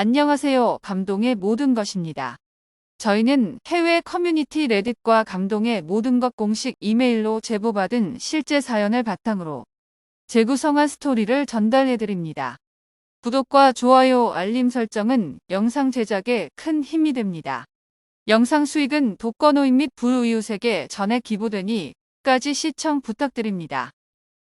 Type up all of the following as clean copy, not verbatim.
안녕하세요. 감동의 모든 것입니다. 저희는 해외 커뮤니티 레딧과 감동의 모든 것 공식 이메일로 제보받은 실제 사연을 바탕으로 재구성한 스토리를 전달해드립니다. 구독과 좋아요, 알림 설정은 영상 제작에 큰 힘이 됩니다. 영상 수익은 독거노인 및 불우이웃에게 전액 기부되니 끝까지 시청 부탁드립니다.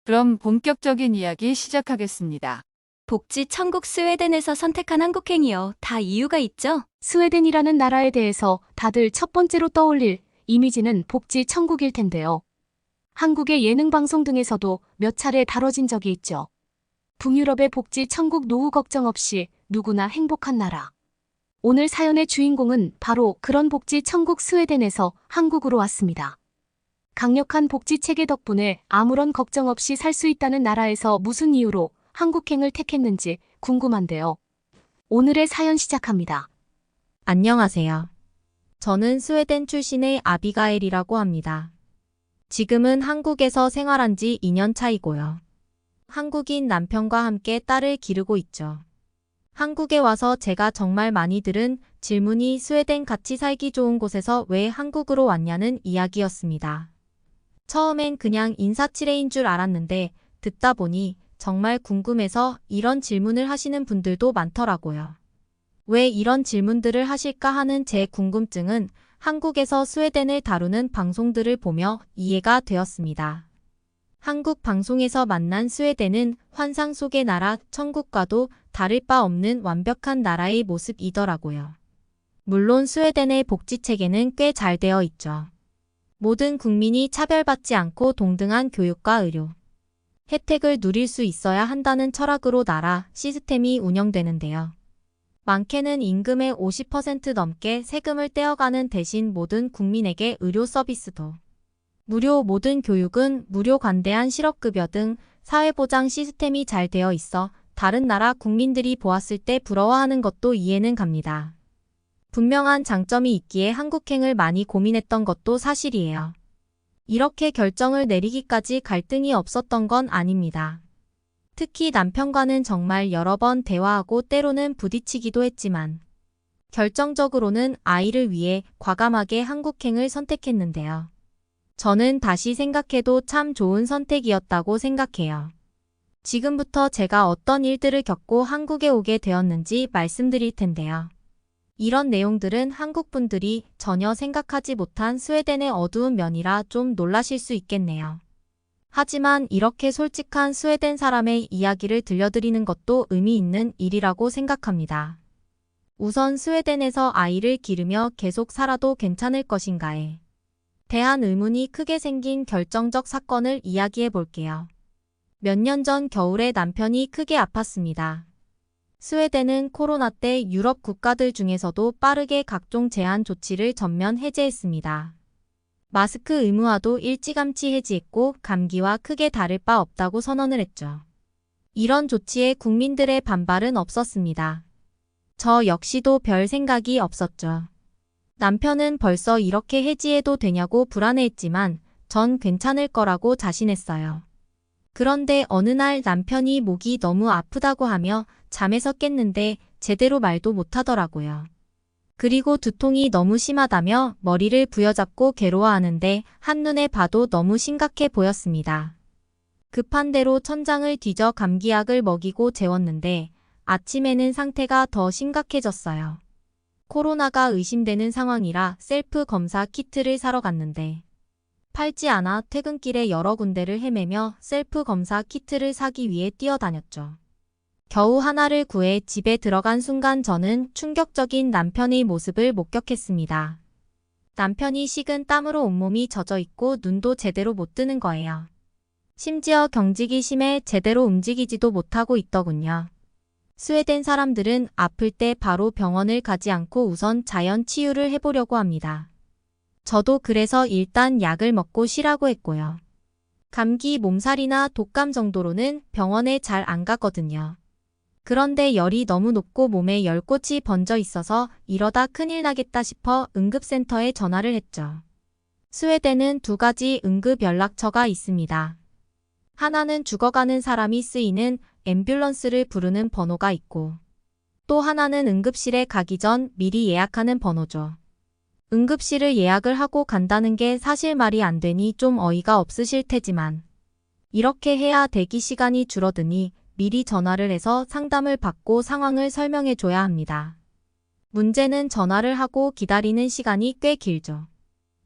그럼 본격적인 이야기 시작하겠습니다. 복지 천국 스웨덴에서 선택한 한국행이요. 다 이유가 있죠? 스웨덴이라는 나라에 대해서 다들 첫 번째로 떠올릴 이미지는 복지 천국일 텐데요. 한국의 예능 방송 등에서도 몇 차례 다뤄진 적이 있죠. 북유럽의 복지 천국 노후 걱정 없이 누구나 행복한 나라. 오늘 사연의 주인공은 바로 그런 복지 천국 스웨덴에서 한국으로 왔습니다. 강력한 복지 체계 덕분에 아무런 걱정 없이 살 수 있다는 나라에서 무슨 이유로 한국행을 택했는지 궁금한데요. 오늘의 사연 시작합니다. 안녕하세요. 저는 스웨덴 출신의 아비가엘이라고 합니다. 지금은 한국에서 생활한 지 2년 차이고요. 한국인 남편과 함께 딸을 기르고 있죠. 한국에 와서 제가 정말 많이 들은 질문이 스웨덴 같이 살기 좋은 곳에서 왜 한국으로 왔냐는 이야기였습니다. 처음엔 그냥 인사치레인 줄 알았는데 듣다 보니 정말 궁금해서 이런 질문을 하시는 분들도 많더라고요. 왜 이런 질문들을 하실까 하는 제 궁금증은 한국에서 스웨덴을 다루는 방송들을 보며 이해가 되었습니다. 한국 방송에서 만난 스웨덴은 환상 속의 나라 천국과도 다를 바 없는 완벽한 나라의 모습이더라고요. 물론 스웨덴의 복지체계는 꽤 잘 되어 있죠. 모든 국민이 차별받지 않고 동등한 교육과 의료, 혜택을 누릴 수 있어야 한다는 철학으로 나라 시스템이 운영되는데요. 많게는 임금의 50% 넘게 세금을 떼어가는 대신 모든 국민에게 의료 서비스도 무료, 모든 교육은 무료, 관대한 실업급여 등 사회보장 시스템이 잘 되어 있어 다른 나라 국민들이 보았을 때 부러워하는 것도 이해는 갑니다. 분명한 장점이 있기에 한국행을 많이 고민했던 것도 사실이에요. 이렇게 결정을 내리기까지 갈등이 없었던 건 아닙니다. 특히 남편과는 정말 여러 번 대화하고 때로는 부딪히기도 했지만 결정적으로는 아이를 위해 과감하게 한국행을 선택했는데요. 저는 다시 생각해도 참 좋은 선택이었다고 생각해요. 지금부터 제가 어떤 일들을 겪고 한국에 오게 되었는지 말씀드릴 텐데요. 이런 내용들은 한국 분들이 전혀 생각하지 못한 스웨덴의 어두운 면이라 좀 놀라실 수 있겠네요. 하지만 이렇게 솔직한 스웨덴 사람의 이야기를 들려드리는 것도 의미 있는 일이라고 생각합니다. 우선 스웨덴에서 아이를 기르며 계속 살아도 괜찮을 것인가에 대한 의문이 크게 생긴 결정적 사건을 이야기해 볼게요. 몇 년 전 겨울에 남편이 크게 아팠습니다. 스웨덴은 코로나 때 유럽 국가들 중에서도 빠르게 각종 제한 조치를 전면 해제했습니다. 마스크 의무화도 일찌감치 해지했고 감기와 크게 다를 바 없다고 선언을 했죠. 이런 조치에 국민들의 반발은 없었습니다. 저 역시도 별 생각이 없었죠. 남편은 벌써 이렇게 해지해도 되냐고 불안해했지만 전 괜찮을 거라고 자신했어요. 그런데 어느 날 남편이 목이 너무 아프다고 하며 잠에서 깼는데 제대로 말도 못하더라고요. 그리고 두통이 너무 심하다며 머리를 부여잡고 괴로워하는데 한눈에 봐도 너무 심각해 보였습니다. 급한 대로 천장을 뒤져 감기약을 먹이고 재웠는데 아침에는 상태가 더 심각해졌어요. 코로나가 의심되는 상황이라 셀프 검사 키트를 사러 갔는데 팔지 않아 퇴근길에 여러 군데를 헤매며 셀프 검사 키트를 사기 위해 뛰어다녔죠. 겨우 하나를 구해 집에 들어간 순간 저는 충격적인 남편의 모습을 목격했습니다. 남편이 식은 땀으로 온몸이 젖어 있고 눈도 제대로 못 뜨는 거예요. 심지어 경직이 심해 제대로 움직이지도 못하고 있더군요. 스웨덴 사람들은 아플 때 바로 병원을 가지 않고 우선 자연 치유를 해보려고 합니다. 저도 그래서 일단 약을 먹고 쉬라고 했고요. 감기, 몸살이나 독감 정도로는 병원에 잘 안 가거든요. 그런데 열이 너무 높고 몸에 열꽃이 번져 있어서 이러다 큰일 나겠다 싶어 응급센터에 전화를 했죠. 스웨덴은 두 가지 응급 연락처가 있습니다. 하나는 죽어가는 사람이 쓰이는 앰뷸런스를 부르는 번호가 있고 또 하나는 응급실에 가기 전 미리 예약하는 번호죠. 응급실을 예약을 하고 간다는 게 사실 말이 안 되니 좀 어이가 없으실 테지만 이렇게 해야 대기 시간이 줄어드니 미리 전화를 해서 상담을 받고 상황을 설명해 줘야 합니다. 문제는 전화를 하고 기다리는 시간이 꽤 길죠.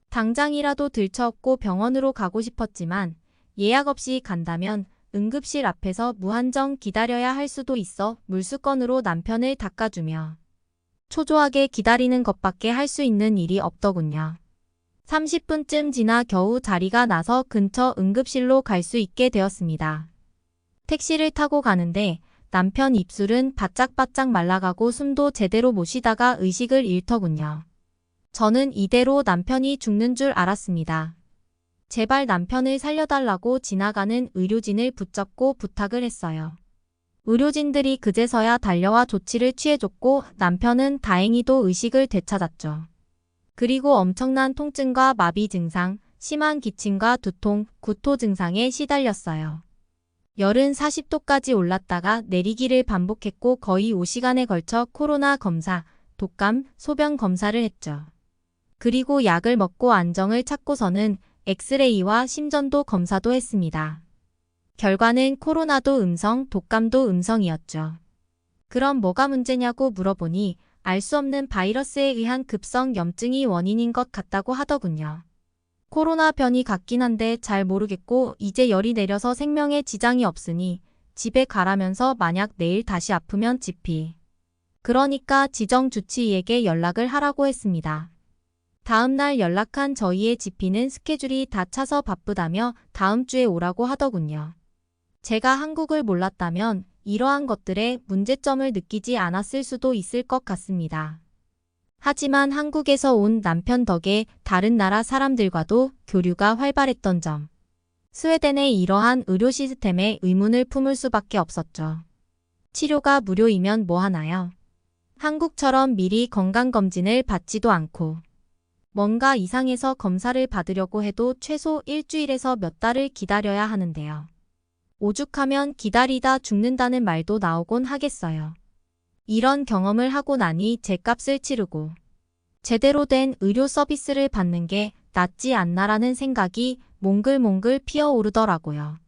당장이라도 들쳐업고 병원으로 가고 싶었지만 예약 없이 간다면 응급실 앞에서 무한정 기다려야 할 수도 있어 물수건으로 남편을 닦아주며 초조하게 기다리는 것밖에 할 수 있는 일이 없더군요. 30분쯤 지나 겨우 자리가 나서 근처 응급실로 갈 수 있게 되었습니다. 택시를 타고 가는데 남편 입술은 바짝바짝 말라가고 숨도 제대로 못 쉬다가 의식을 잃더군요. 저는 이대로 남편이 죽는 줄 알았습니다. 제발 남편을 살려달라고 지나가는 의료진을 붙잡고 부탁을 했어요. 의료진들이 그제서야 달려와 조치를 취해줬고 남편은 다행히도 의식을 되찾았죠. 그리고 엄청난 통증과 마비 증상, 심한 기침과 두통, 구토 증상에 시달렸어요. 열은 40도까지 올랐다가 내리기를 반복했고 거의 5시간에 걸쳐 코로나 검사, 독감, 소변 검사를 했죠. 그리고 약을 먹고 안정을 찾고서는 엑스레이와 심전도 검사도 했습니다. 결과는 코로나도 음성, 독감도 음성이었죠. 그럼 뭐가 문제냐고 물어보니 알 수 없는 바이러스에 의한 급성 염증이 원인인 것 같다고 하더군요. 코로나 변이 같긴 한데 잘 모르겠고 이제 열이 내려서 생명에 지장이 없으니 집에 가라면서 만약 내일 다시 아프면 지피. 그러니까 지정주치의에게 연락을 하라고 했습니다. 다음 날 연락한 저희의 지피는 스케줄이 다 차서 바쁘다며 다음 주에 오라고 하더군요. 제가 한국을 몰랐다면 이러한 것들에 문제점을 느끼지 않았을 수도 있을 것 같습니다. 하지만 한국에서 온 남편 덕에 다른 나라 사람들과도 교류가 활발했던 점. 스웨덴의 이러한 의료 시스템에 의문을 품을 수밖에 없었죠. 치료가 무료이면 뭐 하나요? 한국처럼 미리 건강검진을 받지도 않고 뭔가 이상해서 검사를 받으려고 해도 최소 일주일에서 몇 달을 기다려야 하는데요. 오죽하면 기다리다 죽는다는 말도 나오곤 하겠어요. 이런 경험을 하고 나니 죗값을 치르고 제대로 된 의료 서비스를 받는 게 낫지 않나라는 생각이 몽글몽글 피어오르더라고요.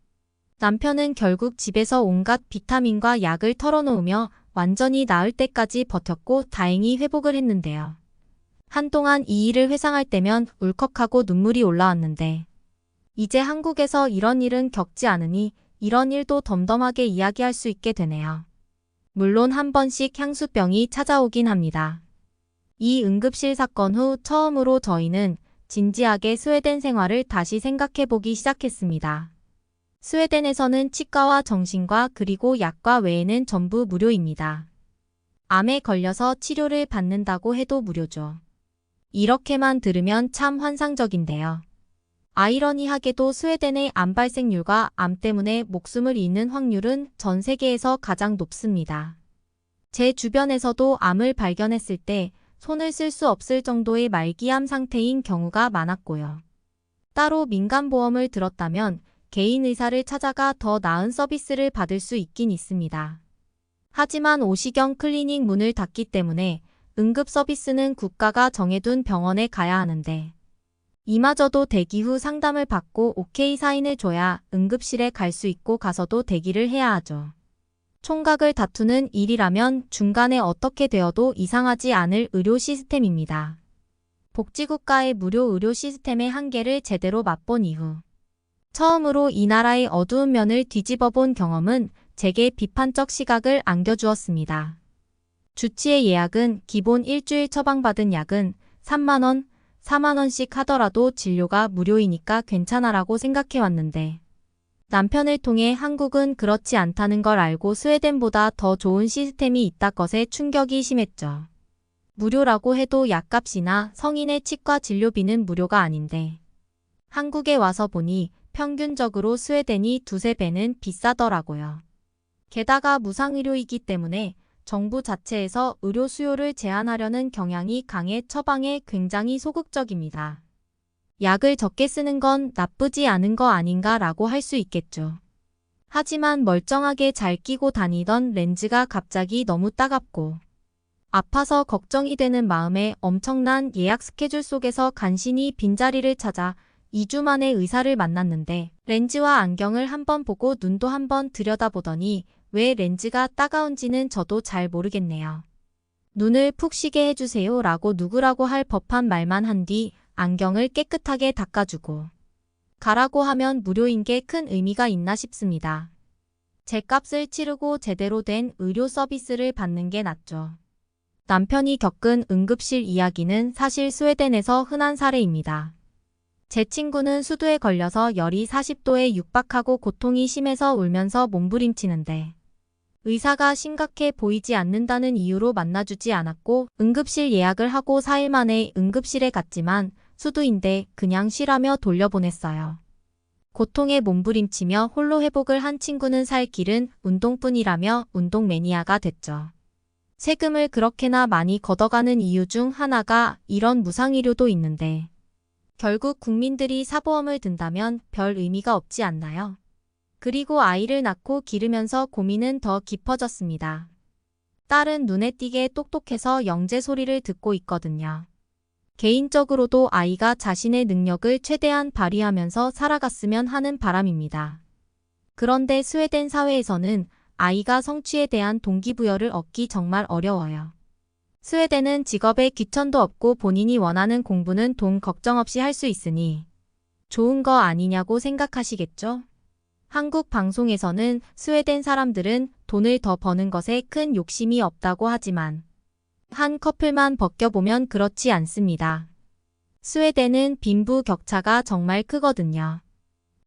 남편은 결국 집에서 온갖 비타민과 약을 털어놓으며 완전히 나을 때까지 버텼고 다행히 회복을 했는데요. 한동안 이 일을 회상할 때면 울컥하고 눈물이 올라왔는데 이제 한국에서 이런 일은 겪지 않으니 이런 일도 덤덤하게 이야기할 수 있게 되네요. 물론 한 번씩 향수병이 찾아오긴 합니다. 이 응급실 사건 후 처음으로 저희는 진지하게 스웨덴 생활을 다시 생각해보기 시작했습니다. 스웨덴에서는 치과와 정신과 그리고 약과 외에는 전부 무료입니다. 암에 걸려서 치료를 받는다고 해도 무료죠. 이렇게만 들으면 참 환상적인데요. 아이러니하게도 스웨덴의 암 발생률과 암 때문에 목숨을 잃는 확률은 전 세계에서 가장 높습니다. 제 주변에서도 암을 발견했을 때 손을 쓸 수 없을 정도의 말기암 상태인 경우가 많았고요. 따로 민간보험을 들었다면 개인 의사를 찾아가 더 나은 서비스를 받을 수 있긴 있습니다. 하지만 오시경 클리닉 문을 닫기 때문에 응급 서비스는 국가가 정해둔 병원에 가야 하는데 이마저도 대기 후 상담을 받고 오케이 사인을 줘야 응급실에 갈 수 있고 가서도 대기를 해야 하죠. 총각을 다투는 일이라면 중간에 어떻게 되어도 이상하지 않을 의료 시스템입니다. 복지국가의 무료 의료 시스템의 한계를 제대로 맛본 이후 처음으로 이 나라의 어두운 면을 뒤집어 본 경험은 제게 비판적 시각을 안겨주었습니다. 주치의 예약은 기본 일주일 처방받은 약은 3만원, 4만원씩 하더라도 진료가 무료이니까 괜찮아라고 생각해왔는데 남편을 통해 한국은 그렇지 않다는 걸 알고 스웨덴보다 더 좋은 시스템이 있다 것에 충격이 심했죠. 무료라고 해도 약값이나 성인의 치과 진료비는 무료가 아닌데 한국에 와서 보니 평균적으로 스웨덴이 두세 배는 비싸더라고요. 게다가 무상의료이기 때문에 정부 자체에서 의료 수요를 제한하려는 경향이 강해 처방에 굉장히 소극적입니다. 약을 적게 쓰는 건 나쁘지 않은 거 아닌가라고 할 수 있겠죠. 하지만 멀쩡하게 잘 끼고 다니던 렌즈가 갑자기 너무 따갑고 아파서 걱정이 되는 마음에 엄청난 예약 스케줄 속에서 간신히 빈자리를 찾아 2주 만에 의사를 만났는데 렌즈와 안경을 한번 보고 눈도 한번 들여다보더니 왜 렌즈가 따가운지는 저도 잘 모르겠네요. 눈을 푹 쉬게 해주세요 라고 누구라고 할 법한 말만 한 뒤 안경을 깨끗하게 닦아주고 가라고 하면 무료인 게 큰 의미가 있나 싶습니다. 제 값을 치르고 제대로 된 의료 서비스를 받는 게 낫죠. 남편이 겪은 응급실 이야기는 사실 스웨덴에서 흔한 사례입니다. 제 친구는 수두에 걸려서 열이 40도에 육박하고 고통이 심해서 울면서 몸부림치는데 의사가 심각해 보이지 않는다는 이유로 만나주지 않았고 응급실 예약을 하고 4일 만에 응급실에 갔지만 수두인데 그냥 쉬라며 돌려보냈어요. 고통에 몸부림치며 홀로 회복을 한 친구는 살 길은 운동뿐이라며 운동 매니아가 됐죠. 세금을 그렇게나 많이 걷어가는 이유 중 하나가 이런 무상의료도 있는데 결국 국민들이 사보험을 든다면 별 의미가 없지 않나요? 그리고 아이를 낳고 기르면서 고민은 더 깊어졌습니다. 딸은 눈에 띄게 똑똑해서 영재 소리를 듣고 있거든요. 개인적으로도 아이가 자신의 능력을 최대한 발휘하면서 살아갔으면 하는 바람입니다. 그런데 스웨덴 사회에서는 아이가 성취에 대한 동기부여를 얻기 정말 어려워요. 스웨덴은 직업에 귀천도 없고 본인이 원하는 공부는 돈 걱정 없이 할 수 있으니 좋은 거 아니냐고 생각하시겠죠? 한국 방송에서는 스웨덴 사람들은 돈을 더 버는 것에 큰 욕심이 없다고 하지만 한 커플만 벗겨보면 그렇지 않습니다. 스웨덴은 빈부 격차가 정말 크거든요.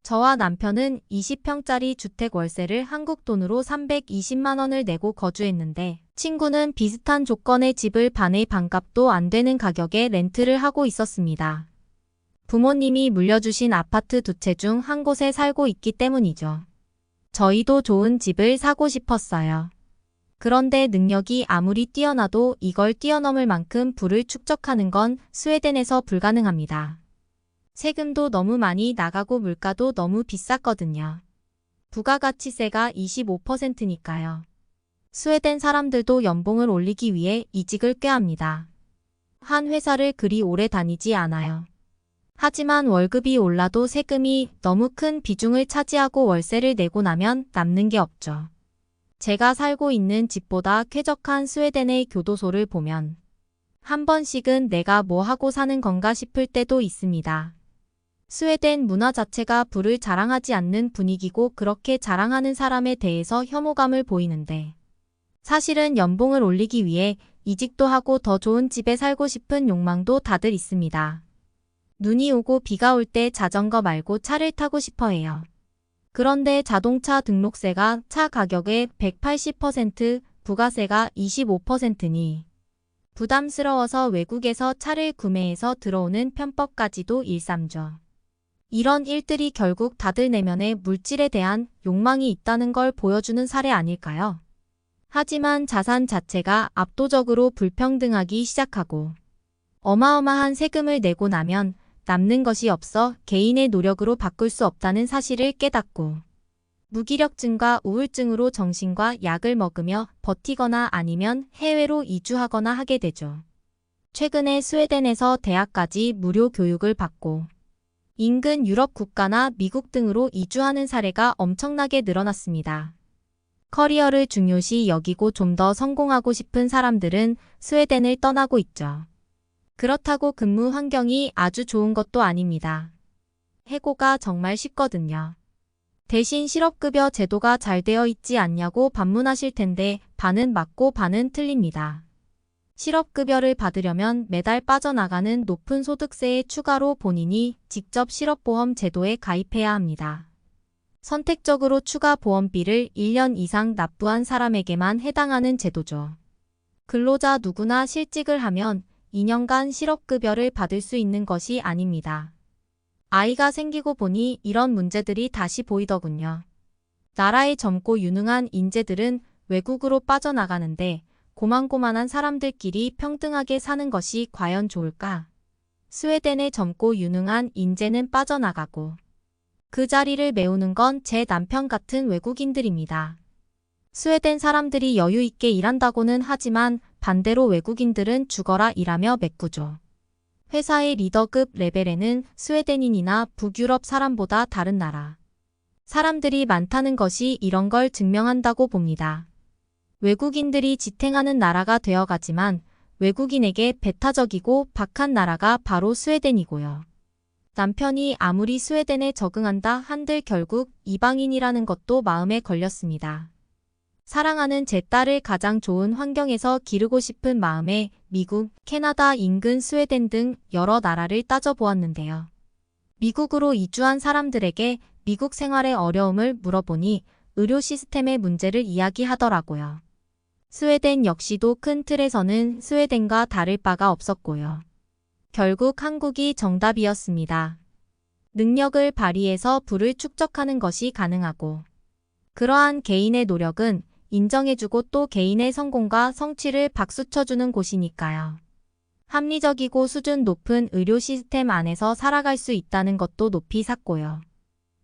저와 남편은 20평짜리 주택 월세를 한국 돈으로 320만 원을 내고 거주했는데 친구는 비슷한 조건의 집을 반의 반값도 안 되는 가격에 렌트를 하고 있었습니다. 부모님이 물려주신 아파트 두 채 중 한 곳에 살고 있기 때문이죠. 저희도 좋은 집을 사고 싶었어요. 그런데 능력이 아무리 뛰어나도 이걸 뛰어넘을 만큼 부를 축적하는 건 스웨덴에서 불가능합니다. 세금도 너무 많이 나가고 물가도 너무 비쌌거든요. 부가가치세가 25%니까요. 스웨덴 사람들도 연봉을 올리기 위해 이직을 꾀합니다. 한 회사를 그리 오래 다니지 않아요. 하지만 월급이 올라도 세금이 너무 큰 비중을 차지하고 월세를 내고 나면 남는 게 없죠. 제가 살고 있는 집보다 쾌적한 스웨덴의 교도소를 보면 한 번씩은 내가 뭐 하고 사는 건가 싶을 때도 있습니다. 스웨덴 문화 자체가 부를 자랑하지 않는 분위기고 그렇게 자랑하는 사람에 대해서 혐오감을 보이는데 사실은 연봉을 올리기 위해 이직도 하고 더 좋은 집에 살고 싶은 욕망도 다들 있습니다. 눈이 오고 비가 올 때 자전거 말고 차를 타고 싶어 해요. 그런데 자동차 등록세가 차 가격의 180%, 부가세가 25%니 부담스러워서 외국에서 차를 구매해서 들어오는 편법까지도 일삼죠. 이런 일들이 결국 다들 내면에 물질에 대한 욕망이 있다는 걸 보여주는 사례 아닐까요? 하지만 자산 자체가 압도적으로 불평등하기 시작하고 어마어마한 세금을 내고 나면 남는 것이 없어 개인의 노력으로 바꿀 수 없다는 사실을 깨닫고 무기력증과 우울증으로 정신과 약을 먹으며 버티거나 아니면 해외로 이주하거나 하게 되죠. 최근에 스웨덴에서 대학까지 무료 교육을 받고 인근 유럽 국가나 미국 등으로 이주하는 사례가 엄청나게 늘어났습니다. 커리어를 중요시 여기고 좀 더 성공하고 싶은 사람들은 스웨덴을 떠나고 있죠. 그렇다고 근무 환경이 아주 좋은 것도 아닙니다. 해고가 정말 쉽거든요. 대신 실업급여 제도가 잘 되어 있지 않냐고 반문하실 텐데 반은 맞고 반은 틀립니다. 실업급여를 받으려면 매달 빠져나가는 높은 소득세에 추가로 본인이 직접 실업보험 제도에 가입해야 합니다. 선택적으로 추가 보험비를 1년 이상 납부한 사람에게만 해당하는 제도죠. 근로자 누구나 실직을 하면 2년간 실업급여를 받을 수 있는 것이 아닙니다. 아이가 생기고 보니 이런 문제들이 다시 보이더군요. 나라의 젊고 유능한 인재들은 외국으로 빠져나가는데 고만고만한 사람들끼리 평등하게 사는 것이 과연 좋을까? 스웨덴의 젊고 유능한 인재는 빠져나가고 그 자리를 메우는 건 제 남편 같은 외국인들입니다. 스웨덴 사람들이 여유 있게 일한다고는 하지만 반대로 외국인들은 죽어라 일하며 메꾸죠. 회사의 리더급 레벨에는 스웨덴인이나 북유럽 사람보다 다른 나라 사람들이 많다는 것이 이런 걸 증명한다고 봅니다. 외국인들이 지탱하는 나라가 되어가지만 외국인에게 배타적이고 박한 나라가 바로 스웨덴이고요. 남편이 아무리 스웨덴에 적응한다 한들 결국 이방인이라는 것도 마음에 걸렸습니다. 사랑하는 제 딸을 가장 좋은 환경에서 기르고 싶은 마음에 미국, 캐나다, 인근 스웨덴 등 여러 나라를 따져보았는데요. 미국으로 이주한 사람들에게 미국 생활의 어려움을 물어보니 의료 시스템의 문제를 이야기하더라고요. 스웨덴 역시도 큰 틀에서는 스웨덴과 다를 바가 없었고요. 결국 한국이 정답이었습니다. 능력을 발휘해서 부를 축적하는 것이 가능하고 그러한 개인의 노력은 인정해주고 또 개인의 성공과 성취를 박수쳐주는 곳이니까요. 합리적이고 수준 높은 의료 시스템 안에서 살아갈 수 있다는 것도 높이 샀고요.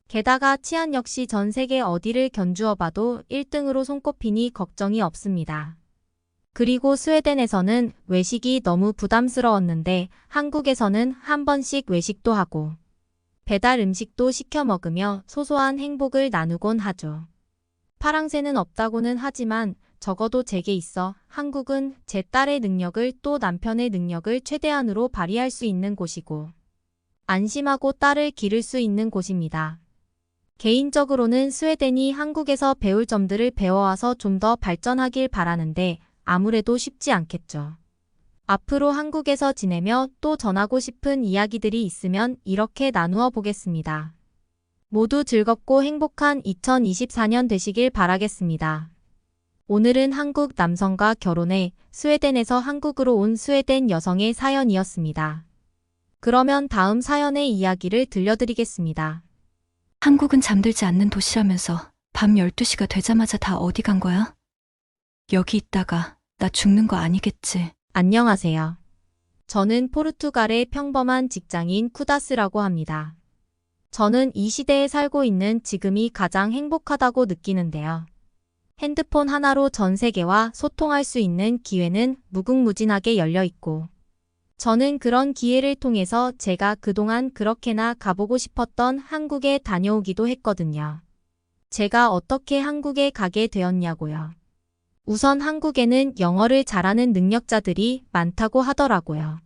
게다가 치안 역시 전 세계 어디를 견주어 봐도 1등으로 손꼽히니 걱정이 없습니다. 그리고 스웨덴에서는 외식이 너무 부담스러웠는데 한국에서는 한 번씩 외식도 하고 배달 음식도 시켜 먹으며 소소한 행복을 나누곤 하죠. 파랑새는 없다고는 하지만 적어도 제게 있어 한국은 제 딸의 능력을 또 남편의 능력을 최대한으로 발휘할 수 있는 곳이고 안심하고 딸을 기를 수 있는 곳입니다. 개인적으로는 스웨덴이 한국에서 배울 점들을 배워와서 좀 더 발전하길 바라는데 아무래도 쉽지 않겠죠. 앞으로 한국에서 지내며 또 전하고 싶은 이야기들이 있으면 이렇게 나누어 보겠습니다. 모두 즐겁고 행복한 2024년 되시길 바라겠습니다. 오늘은 한국 남성과 결혼해 스웨덴에서 한국으로 온 스웨덴 여성의 사연이었습니다. 그러면 다음 사연의 이야기를 들려드리겠습니다. 한국은 잠들지 않는 도시라면서 밤 12시가 되자마자 다 어디 간 거야? 여기 있다가 나 죽는 거 아니겠지? 안녕하세요. 저는 포르투갈의 평범한 직장인 쿠다스라고 합니다. 저는 이 시대에 살고 있는 지금이 가장 행복하다고 느끼는데요. 핸드폰 하나로 전 세계와 소통할 수 있는 기회는 무궁무진하게 열려 있고, 저는 그런 기회를 통해서 제가 그동안 그렇게나 가보고 싶었던 한국에 다녀오기도 했거든요. 제가 어떻게 한국에 가게 되었냐고요. 우선 한국에는 영어를 잘하는 능력자들이 많다고 하더라고요.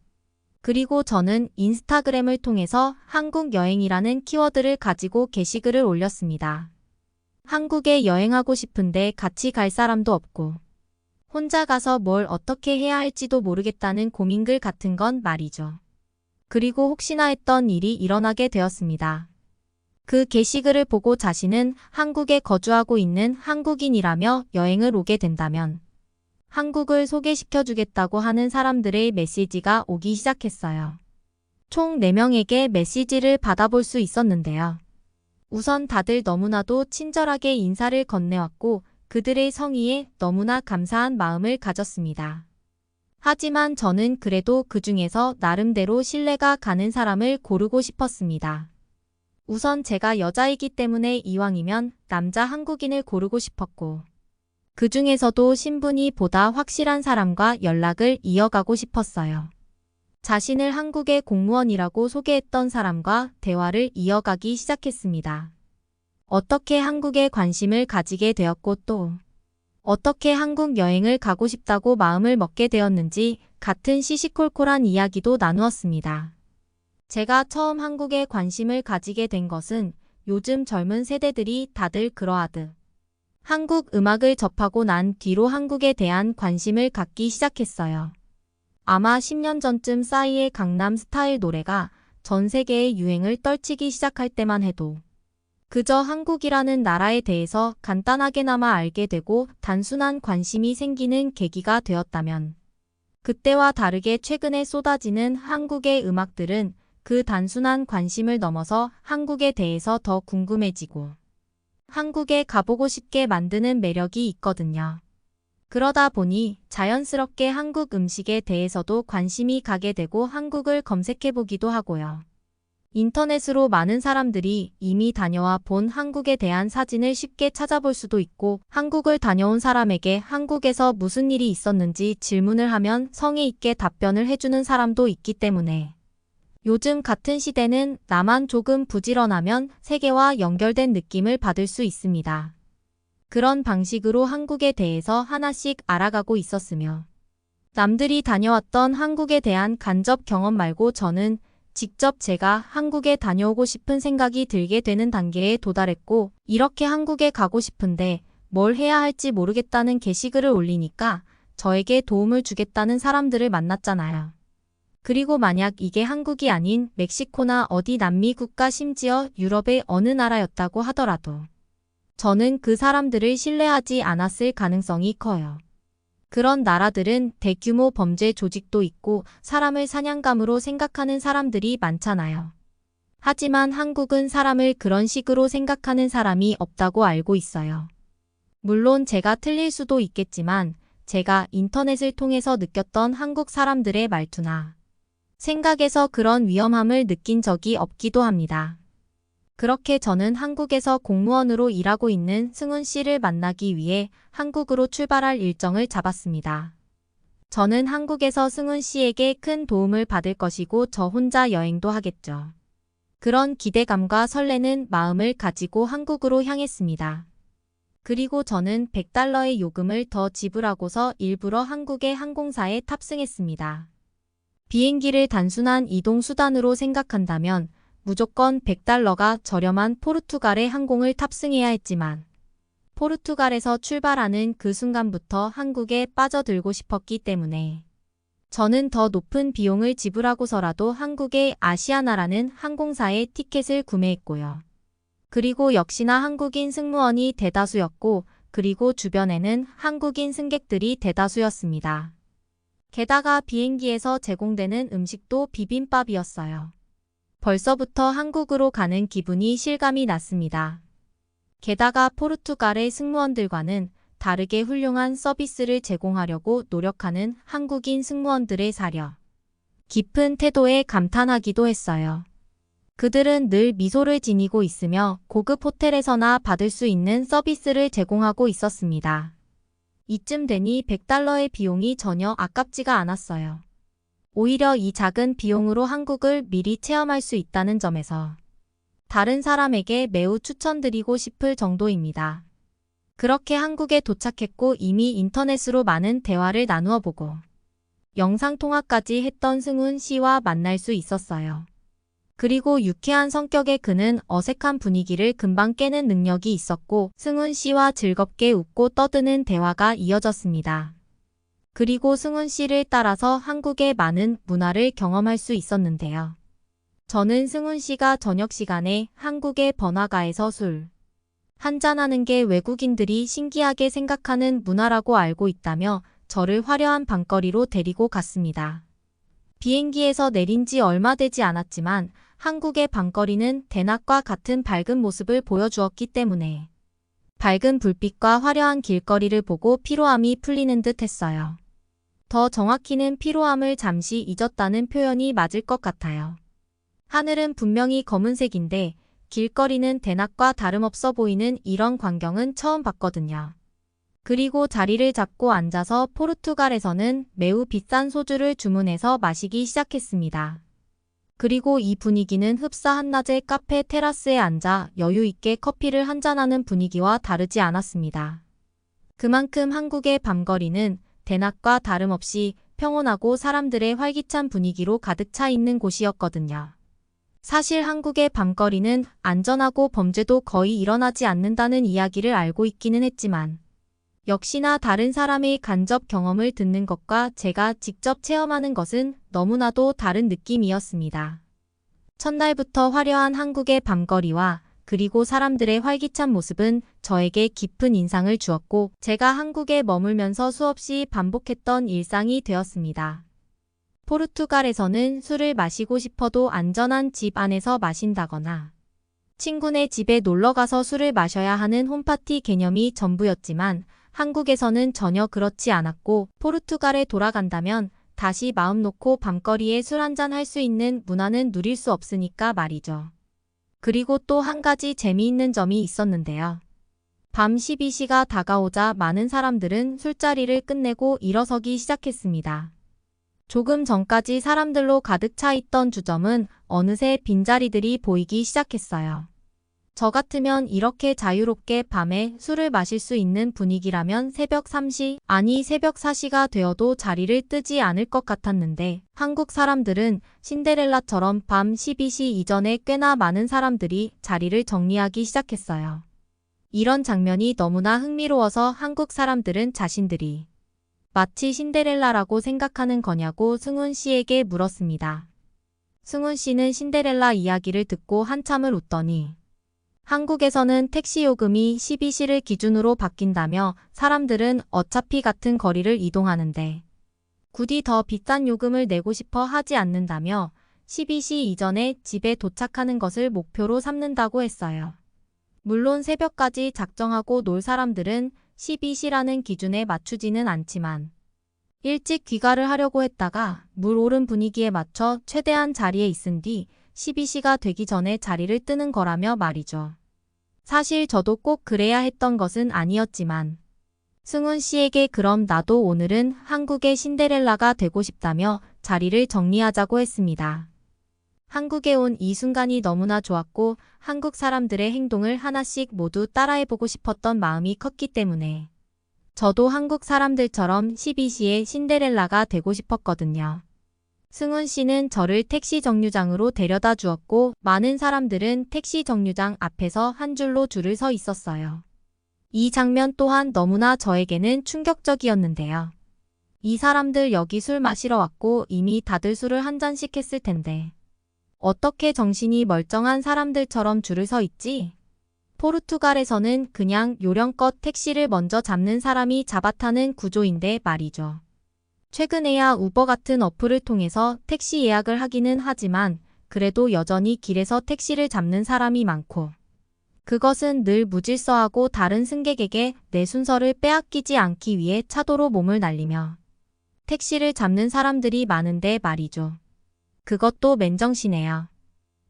그리고 저는 인스타그램을 통해서 한국 여행이라는 키워드를 가지고 게시글을 올렸습니다. 한국에 여행하고 싶은데 같이 갈 사람도 없고 혼자 가서 뭘 어떻게 해야 할지도 모르겠다는 고민글 같은 건 말이죠. 그리고 혹시나 했던 일이 일어나게 되었습니다. 그 게시글을 보고 자신은 한국에 거주하고 있는 한국인이라며 여행을 오게 된다면 한국을 소개시켜주겠다고 하는 사람들의 메시지가 오기 시작했어요. 총 4명에게 메시지를 받아볼 수 있었는데요. 우선 다들 너무나도 친절하게 인사를 건네왔고 그들의 성의에 너무나 감사한 마음을 가졌습니다. 하지만 저는 그래도 그 중에서 나름대로 신뢰가 가는 사람을 고르고 싶었습니다. 우선 제가 여자이기 때문에 이왕이면 남자 한국인을 고르고 싶었고 그 중에서도 신분이 보다 확실한 사람과 연락을 이어가고 싶었어요. 자신을 한국의 공무원이라고 소개했던 사람과 대화를 이어가기 시작했습니다. 어떻게 한국에 관심을 가지게 되었고 또 어떻게 한국 여행을 가고 싶다고 마음을 먹게 되었는지 같은 시시콜콜한 이야기도 나누었습니다. 제가 처음 한국에 관심을 가지게 된 것은 요즘 젊은 세대들이 다들 그러하듯 한국 음악을 접하고 난 뒤로 한국에 대한 관심을 갖기 시작했어요. 아마 10년 전쯤 싸이의 강남 스타일 노래가 전 세계의 유행을 떨치기 시작할 때만 해도 그저 한국이라는 나라에 대해서 간단하게나마 알게 되고 단순한 관심이 생기는 계기가 되었다면 그때와 다르게 최근에 쏟아지는 한국의 음악들은 그 단순한 관심을 넘어서 한국에 대해서 더 궁금해지고 한국에 가보고 싶게 만드는 매력이 있거든요. 그러다 보니 자연스럽게 한국 음식에 대해서도 관심이 가게 되고 한국을 검색해보기도 하고요. 인터넷으로 많은 사람들이 이미 다녀와 본 한국에 대한 사진을 쉽게 찾아볼 수도 있고, 한국을 다녀온 사람에게 한국에서 무슨 일이 있었는지 질문을 하면 성의 있게 답변을 해주는 사람도 있기 때문에 요즘 같은 시대는 나만 조금 부지런하면 세계와 연결된 느낌을 받을 수 있습니다. 그런 방식으로 한국에 대해서 하나씩 알아가고 있었으며, 남들이 다녀왔던 한국에 대한 간접 경험 말고 저는 직접 제가 한국에 다녀오고 싶은 생각이 들게 되는 단계에 도달했고, 이렇게 한국에 가고 싶은데 뭘 해야 할지 모르겠다는 게시글을 올리니까 저에게 도움을 주겠다는 사람들을 만났잖아요. 그리고 만약 이게 한국이 아닌 멕시코나 어디 남미 국가 심지어 유럽의 어느 나라였다고 하더라도 저는 그 사람들을 신뢰하지 않았을 가능성이 커요. 그런 나라들은 대규모 범죄 조직도 있고 사람을 사냥감으로 생각하는 사람들이 많잖아요. 하지만 한국은 사람을 그런 식으로 생각하는 사람이 없다고 알고 있어요. 물론 제가 틀릴 수도 있겠지만 제가 인터넷을 통해서 느꼈던 한국 사람들의 말투나 생각에서 그런 위험함을 느낀 적이 없기도 합니다. 그렇게 저는 한국에서 공무원으로 일하고 있는 승훈 씨를 만나기 위해 한국으로 출발할 일정을 잡았습니다. 저는 한국에서 승훈 씨에게 큰 도움을 받을 것이고 저 혼자 여행도 하겠죠. 그런 기대감과 설레는 마음을 가지고 한국으로 향했습니다. 그리고 저는 $100의 요금을 더 지불하고서 일부러 한국의 항공사에 탑승했습니다. 비행기를 단순한 이동 수단으로 생각한다면 무조건 $100가 저렴한 포르투갈의 항공을 탑승해야 했지만 포르투갈에서 출발하는 그 순간부터 한국에 빠져들고 싶었기 때문에 저는 더 높은 비용을 지불하고서라도 한국의 아시아나라는 항공사의 티켓을 구매했고요. 그리고 역시나 한국인 승무원이 대다수였고, 그리고 주변에는 한국인 승객들이 대다수였습니다. 게다가 비행기에서 제공되는 음식도 비빔밥이었어요. 벌써부터 한국으로 가는 기분이 실감이 났습니다. 게다가 포르투갈의 승무원들과는 다르게 훌륭한 서비스를 제공하려고 노력하는 한국인 승무원들의 사려 깊은 태도에 감탄하기도 했어요. 그들은 늘 미소를 지니고 있으며 고급 호텔에서나 받을 수 있는 서비스를 제공하고 있었습니다. 이쯤 되니 $100의 비용이 전혀 아깝지가 않았어요. 오히려 이 작은 비용으로 한국을 미리 체험할 수 있다는 점에서 다른 사람에게 매우 추천드리고 싶을 정도입니다. 그렇게 한국에 도착했고 이미 인터넷으로 많은 대화를 나누어 보고 영상통화까지 했던 승훈 씨와 만날 수 있었어요. 그리고 유쾌한 성격의 그는 어색한 분위기를 금방 깨는 능력이 있었고 승훈 씨와 즐겁게 웃고 떠드는 대화가 이어졌습니다. 그리고 승훈 씨를 따라서 한국의 많은 문화를 경험할 수 있었는데요. 저는 승훈 씨가 저녁 시간에 한국의 번화가에서 술 한잔하는 게 외국인들이 신기하게 생각하는 문화라고 알고 있다며 저를 화려한 밤거리로 데리고 갔습니다. 비행기에서 내린 지 얼마 되지 않았지만 한국의 밤거리는 대낮과 같은 밝은 모습을 보여주었기 때문에 밝은 불빛과 화려한 길거리를 보고 피로함이 풀리는 듯 했어요. 더 정확히는 피로함을 잠시 잊었다는 표현이 맞을 것 같아요. 하늘은 분명히 검은색인데 길거리는 대낮과 다름없어 보이는 이런 광경은 처음 봤거든요. 그리고 자리를 잡고 앉아서 포르투갈에서는 매우 비싼 소주를 주문해서 마시기 시작했습니다. 그리고 이 분위기는 흡사 한낮의 카페 테라스에 앉아 여유 있게 커피를 한잔하는 분위기와 다르지 않았습니다. 그만큼 한국의 밤거리는 대낮과 다름없이 평온하고 사람들의 활기찬 분위기로 가득 차 있는 곳이었거든요. 사실 한국의 밤거리는 안전하고 범죄도 거의 일어나지 않는다는 이야기를 알고 있기는 했지만 역시나 다른 사람의 간접 경험을 듣는 것과 제가 직접 체험하는 것은 너무나도 다른 느낌이었습니다. 첫날부터 화려한 한국의 밤거리와 그리고 사람들의 활기찬 모습은 저에게 깊은 인상을 주었고 제가 한국에 머물면서 수없이 반복했던 일상이 되었습니다. 포르투갈에서는 술을 마시고 싶어도 안전한 집 안에서 마신다거나 친구네 집에 놀러가서 술을 마셔야 하는 홈파티 개념이 전부였지만 한국에서는 전혀 그렇지 않았고 포르투갈에 돌아간다면 다시 마음 놓고 밤거리에 술 한잔 할 수 있는 문화는 누릴 수 없으니까 말이죠. 그리고 또 한 가지 재미있는 점이 있었는데요. 밤 12시가 다가오자 많은 사람들은 술자리를 끝내고 일어서기 시작했습니다. 조금 전까지 사람들로 가득 차 있던 주점은 어느새 빈자리들이 보이기 시작했어요. 저 같으면 이렇게 자유롭게 밤에 술을 마실 수 있는 분위기라면 새벽 3시, 아니 새벽 4시가 되어도 자리를 뜨지 않을 것 같았는데 한국 사람들은 신데렐라처럼 밤 12시 이전에 꽤나 많은 사람들이 자리를 정리하기 시작했어요. 이런 장면이 너무나 흥미로워서 한국 사람들은 자신들이 마치 신데렐라라고 생각하는 거냐고 승훈 씨에게 물었습니다. 승훈 씨는 신데렐라 이야기를 듣고 한참을 웃더니 한국에서는 택시 요금이 12시를 기준으로 바뀐다며 사람들은 어차피 같은 거리를 이동하는데 굳이 더 비싼 요금을 내고 싶어 하지 않는다며 12시 이전에 집에 도착하는 것을 목표로 삼는다고 했어요. 물론 새벽까지 작정하고 놀 사람들은 12시라는 기준에 맞추지는 않지만 일찍 귀가를 하려고 했다가 물 오른 분위기에 맞춰 최대한 자리에 있은 뒤 12시가 되기 전에 자리를 뜨는 거라며 말이죠. 사실 저도 꼭 그래야 했던 것은 아니었지만 승훈 씨에게 그럼 나도 오늘은 한국의 신데렐라가 되고 싶다며 자리를 정리하자고 했습니다. 한국에 온 이 순간이 너무나 좋았고 한국 사람들의 행동을 하나씩 모두 따라해보고 싶었던 마음이 컸기 때문에 저도 한국 사람들처럼 12시에 신데렐라가 되고 싶었거든요. 승훈 씨는 저를 택시 정류장으로 데려다 주었고 많은 사람들은 택시 정류장 앞에서 한 줄로 줄을 서 있었어요. 이 장면 또한 너무나 저에게는 충격적이었는데요. 이 사람들 여기 술 마시러 왔고 이미 다들 술을 한 잔씩 했을 텐데 어떻게 정신이 멀쩡한 사람들처럼 줄을 서 있지? 포르투갈에서는 그냥 요령껏 택시를 먼저 잡는 사람이 잡아타는 구조인데 말이죠. 최근에야 우버 같은 어플을 통해서 택시 예약을 하기는 하지만 그래도 여전히 길에서 택시를 잡는 사람이 많고 그것은 늘 무질서하고 다른 승객에게 내 순서를 빼앗기지 않기 위해 차도로 몸을 날리며 택시를 잡는 사람들이 많은데 말이죠. 그것도 맨정신이에요.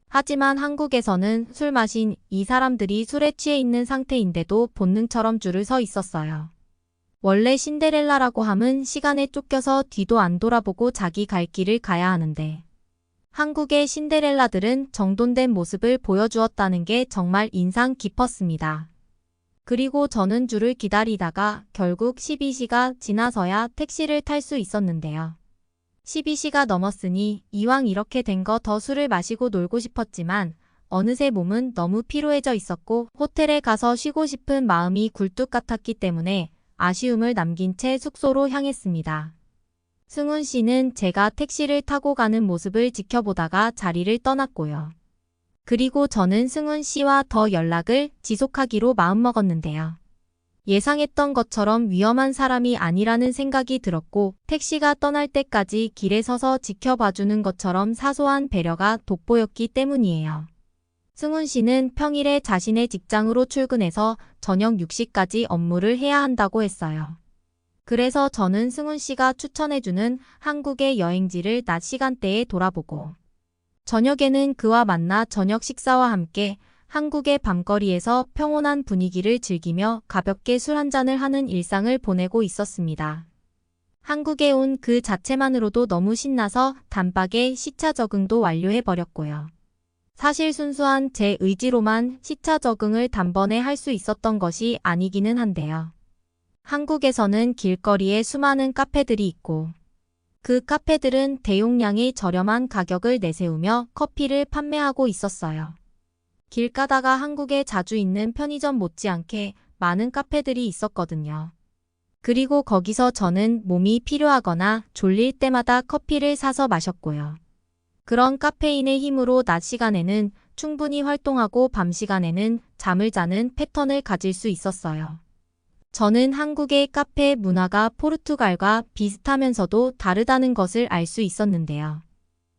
하지만 한국에서는 술 마신 이 사람들이 술에 취해 있는 상태인데도 본능처럼 줄을 서 있었어요. 원래 신데렐라라고 함은 시간에 쫓겨서 뒤도 안 돌아보고 자기 갈 길을 가야 하는데 한국의 신데렐라들은 정돈된 모습을 보여주었다는 게 정말 인상 깊었습니다. 그리고 저는 줄을 기다리다가 결국 12시가 지나서야 택시를 탈 수 있었는데요. 12시가 넘었으니 이왕 이렇게 된 거 더 술을 마시고 놀고 싶었지만 어느새 몸은 너무 피로해져 있었고 호텔에 가서 쉬고 싶은 마음이 굴뚝 같았기 때문에 아쉬움을 남긴 채 숙소로 향했습니다. 승훈 씨는 제가 택시를 타고 가는 모습을 지켜보다가 자리를 떠났고요. 그리고 저는 승훈 씨와 더 연락을 지속하기로 마음먹었는데요. 예상했던 것처럼 위험한 사람이 아니라는 생각이 들었고 택시가 떠날 때까지 길에 서서 지켜봐주는 것처럼 사소한 배려가 돋보였기 때문이에요. 승훈 씨는 평일에 자신의 직장으로 출근해서 저녁 6시까지 업무를 해야 한다고 했어요. 그래서 저는 승훈 씨가 추천해주는 한국의 여행지를 낮 시간대에 돌아보고 저녁에는 그와 만나 저녁 식사와 함께 한국의 밤거리에서 평온한 분위기를 즐기며 가볍게 술 한잔을 하는 일상을 보내고 있었습니다. 한국에 온 그 자체만으로도 너무 신나서 단박에 시차 적응도 완료해버렸고요. 사실 순수한 제 의지로만 시차 적응을 단번에 할 수 있었던 것이 아니기는 한데요. 한국에서는 길거리에 수많은 카페들이 있고 그 카페들은 대용량의 저렴한 가격을 내세우며 커피를 판매하고 있었어요. 길 가다가 한국에 자주 있는 편의점 못지않게 많은 카페들이 있었거든요. 그리고 거기서 저는 몸이 필요하거나 졸릴 때마다 커피를 사서 마셨고요. 그런 카페인의 힘으로 낮 시간에는 충분히 활동하고 밤 시간에는 잠을 자는 패턴을 가질 수 있었어요. 저는 한국의 카페 문화가 포르투갈과 비슷하면서도 다르다는 것을 알 수 있었는데요.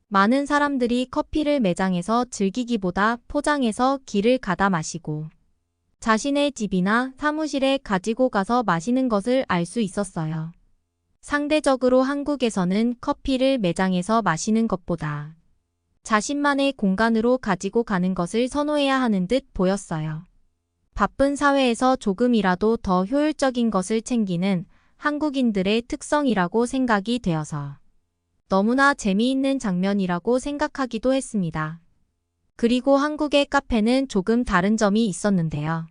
많은 사람들이 커피를 매장에서 즐기기보다 포장해서 길을 가다 마시고 자신의 집이나 사무실에 가지고 가서 마시는 것을 알 수 있었어요. 상대적으로 한국에서는 커피를 매장에서 마시는 것보다 자신만의 공간으로 가지고 가는 것을 선호해야 하는 듯 보였어요. 바쁜 사회에서 조금이라도 더 효율적인 것을 챙기는 한국인들의 특성이라고 생각이 되어서 너무나 재미있는 장면이라고 생각하기도 했습니다. 그리고 한국의 카페는 조금 다른 점이 있었는데요.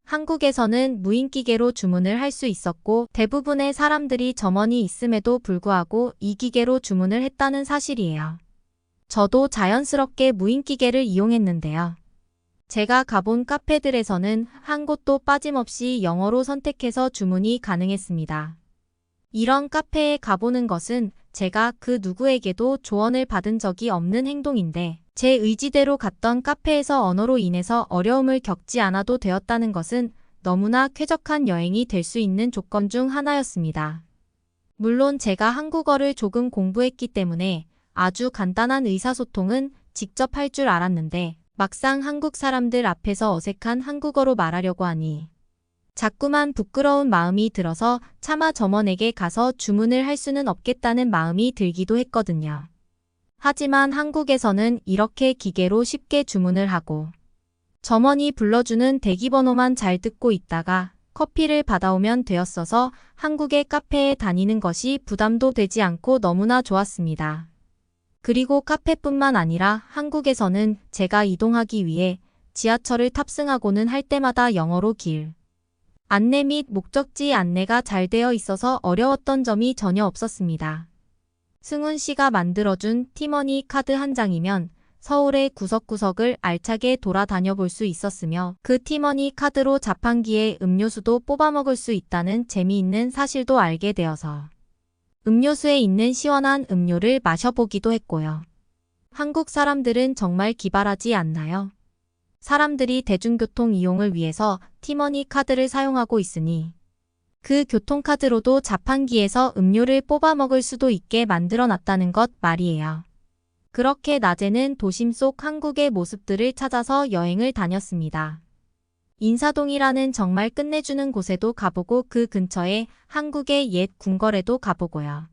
한국에서는 무인기계로 주문을 할 수 있었고 대부분의 사람들이 점원이 있음에도 불구하고 이 기계로 주문을 했다는 사실이에요. 저도 자연스럽게 무인기계를 이용했는데요. 제가 가본 카페들에서는 한 곳도 빠짐없이 영어로 선택해서 주문이 가능했습니다. 이런 카페에 가보는 것은 제가 그 누구에게도 조언을 받은 적이 없는 행동인데 제 의지대로 갔던 카페에서 언어로 인해서 어려움을 겪지 않아도 되었다는 것은 너무나 쾌적한 여행이 될 수 있는 조건 중 하나였습니다. 물론 제가 한국어를 조금 공부했기 때문에 아주 간단한 의사소통은 직접 할 줄 알았는데 막상 한국 사람들 앞에서 어색한 한국어로 말하려고 하니 자꾸만 부끄러운 마음이 들어서 차마 점원에게 가서 주문을 할 수는 없겠다는 마음이 들기도 했거든요. 하지만 한국에서는 이렇게 기계로 쉽게 주문을 하고 점원이 불러주는 대기번호만 잘 듣고 있다가 커피를 받아오면 되었어서 한국의 카페에 다니는 것이 부담도 되지 않고 너무나 좋았습니다. 그리고 카페뿐만 아니라 한국에서는 제가 이동하기 위해 지하철을 탑승하고는 할 때마다 영어로 길 안내 및 목적지 안내가 잘 되어 있어서 어려웠던 점이 전혀 없었습니다. 승훈 씨가 만들어준 티머니 카드 한 장이면 서울의 구석구석을 알차게 돌아다녀 볼 수 있었으며 그 티머니 카드로 자판기에 음료수도 뽑아 먹을 수 있다는 재미있는 사실도 알게 되어서 음료수에 있는 시원한 음료를 마셔보기도 했고요. 한국 사람들은 정말 기발하지 않나요? 사람들이 대중교통 이용을 위해서 티머니 카드를 사용하고 있으니 그 교통카드로도 자판기에서 음료를 뽑아 먹을 수도 있게 만들어 놨다는 것 말이에요. 그렇게 낮에는 도심 속 한국의 모습들을 찾아서 여행을 다녔습니다. 인사동이라는 정말 끝내주는 곳에도 가보고 그 근처에 한국의 옛 궁궐에도 가보고요.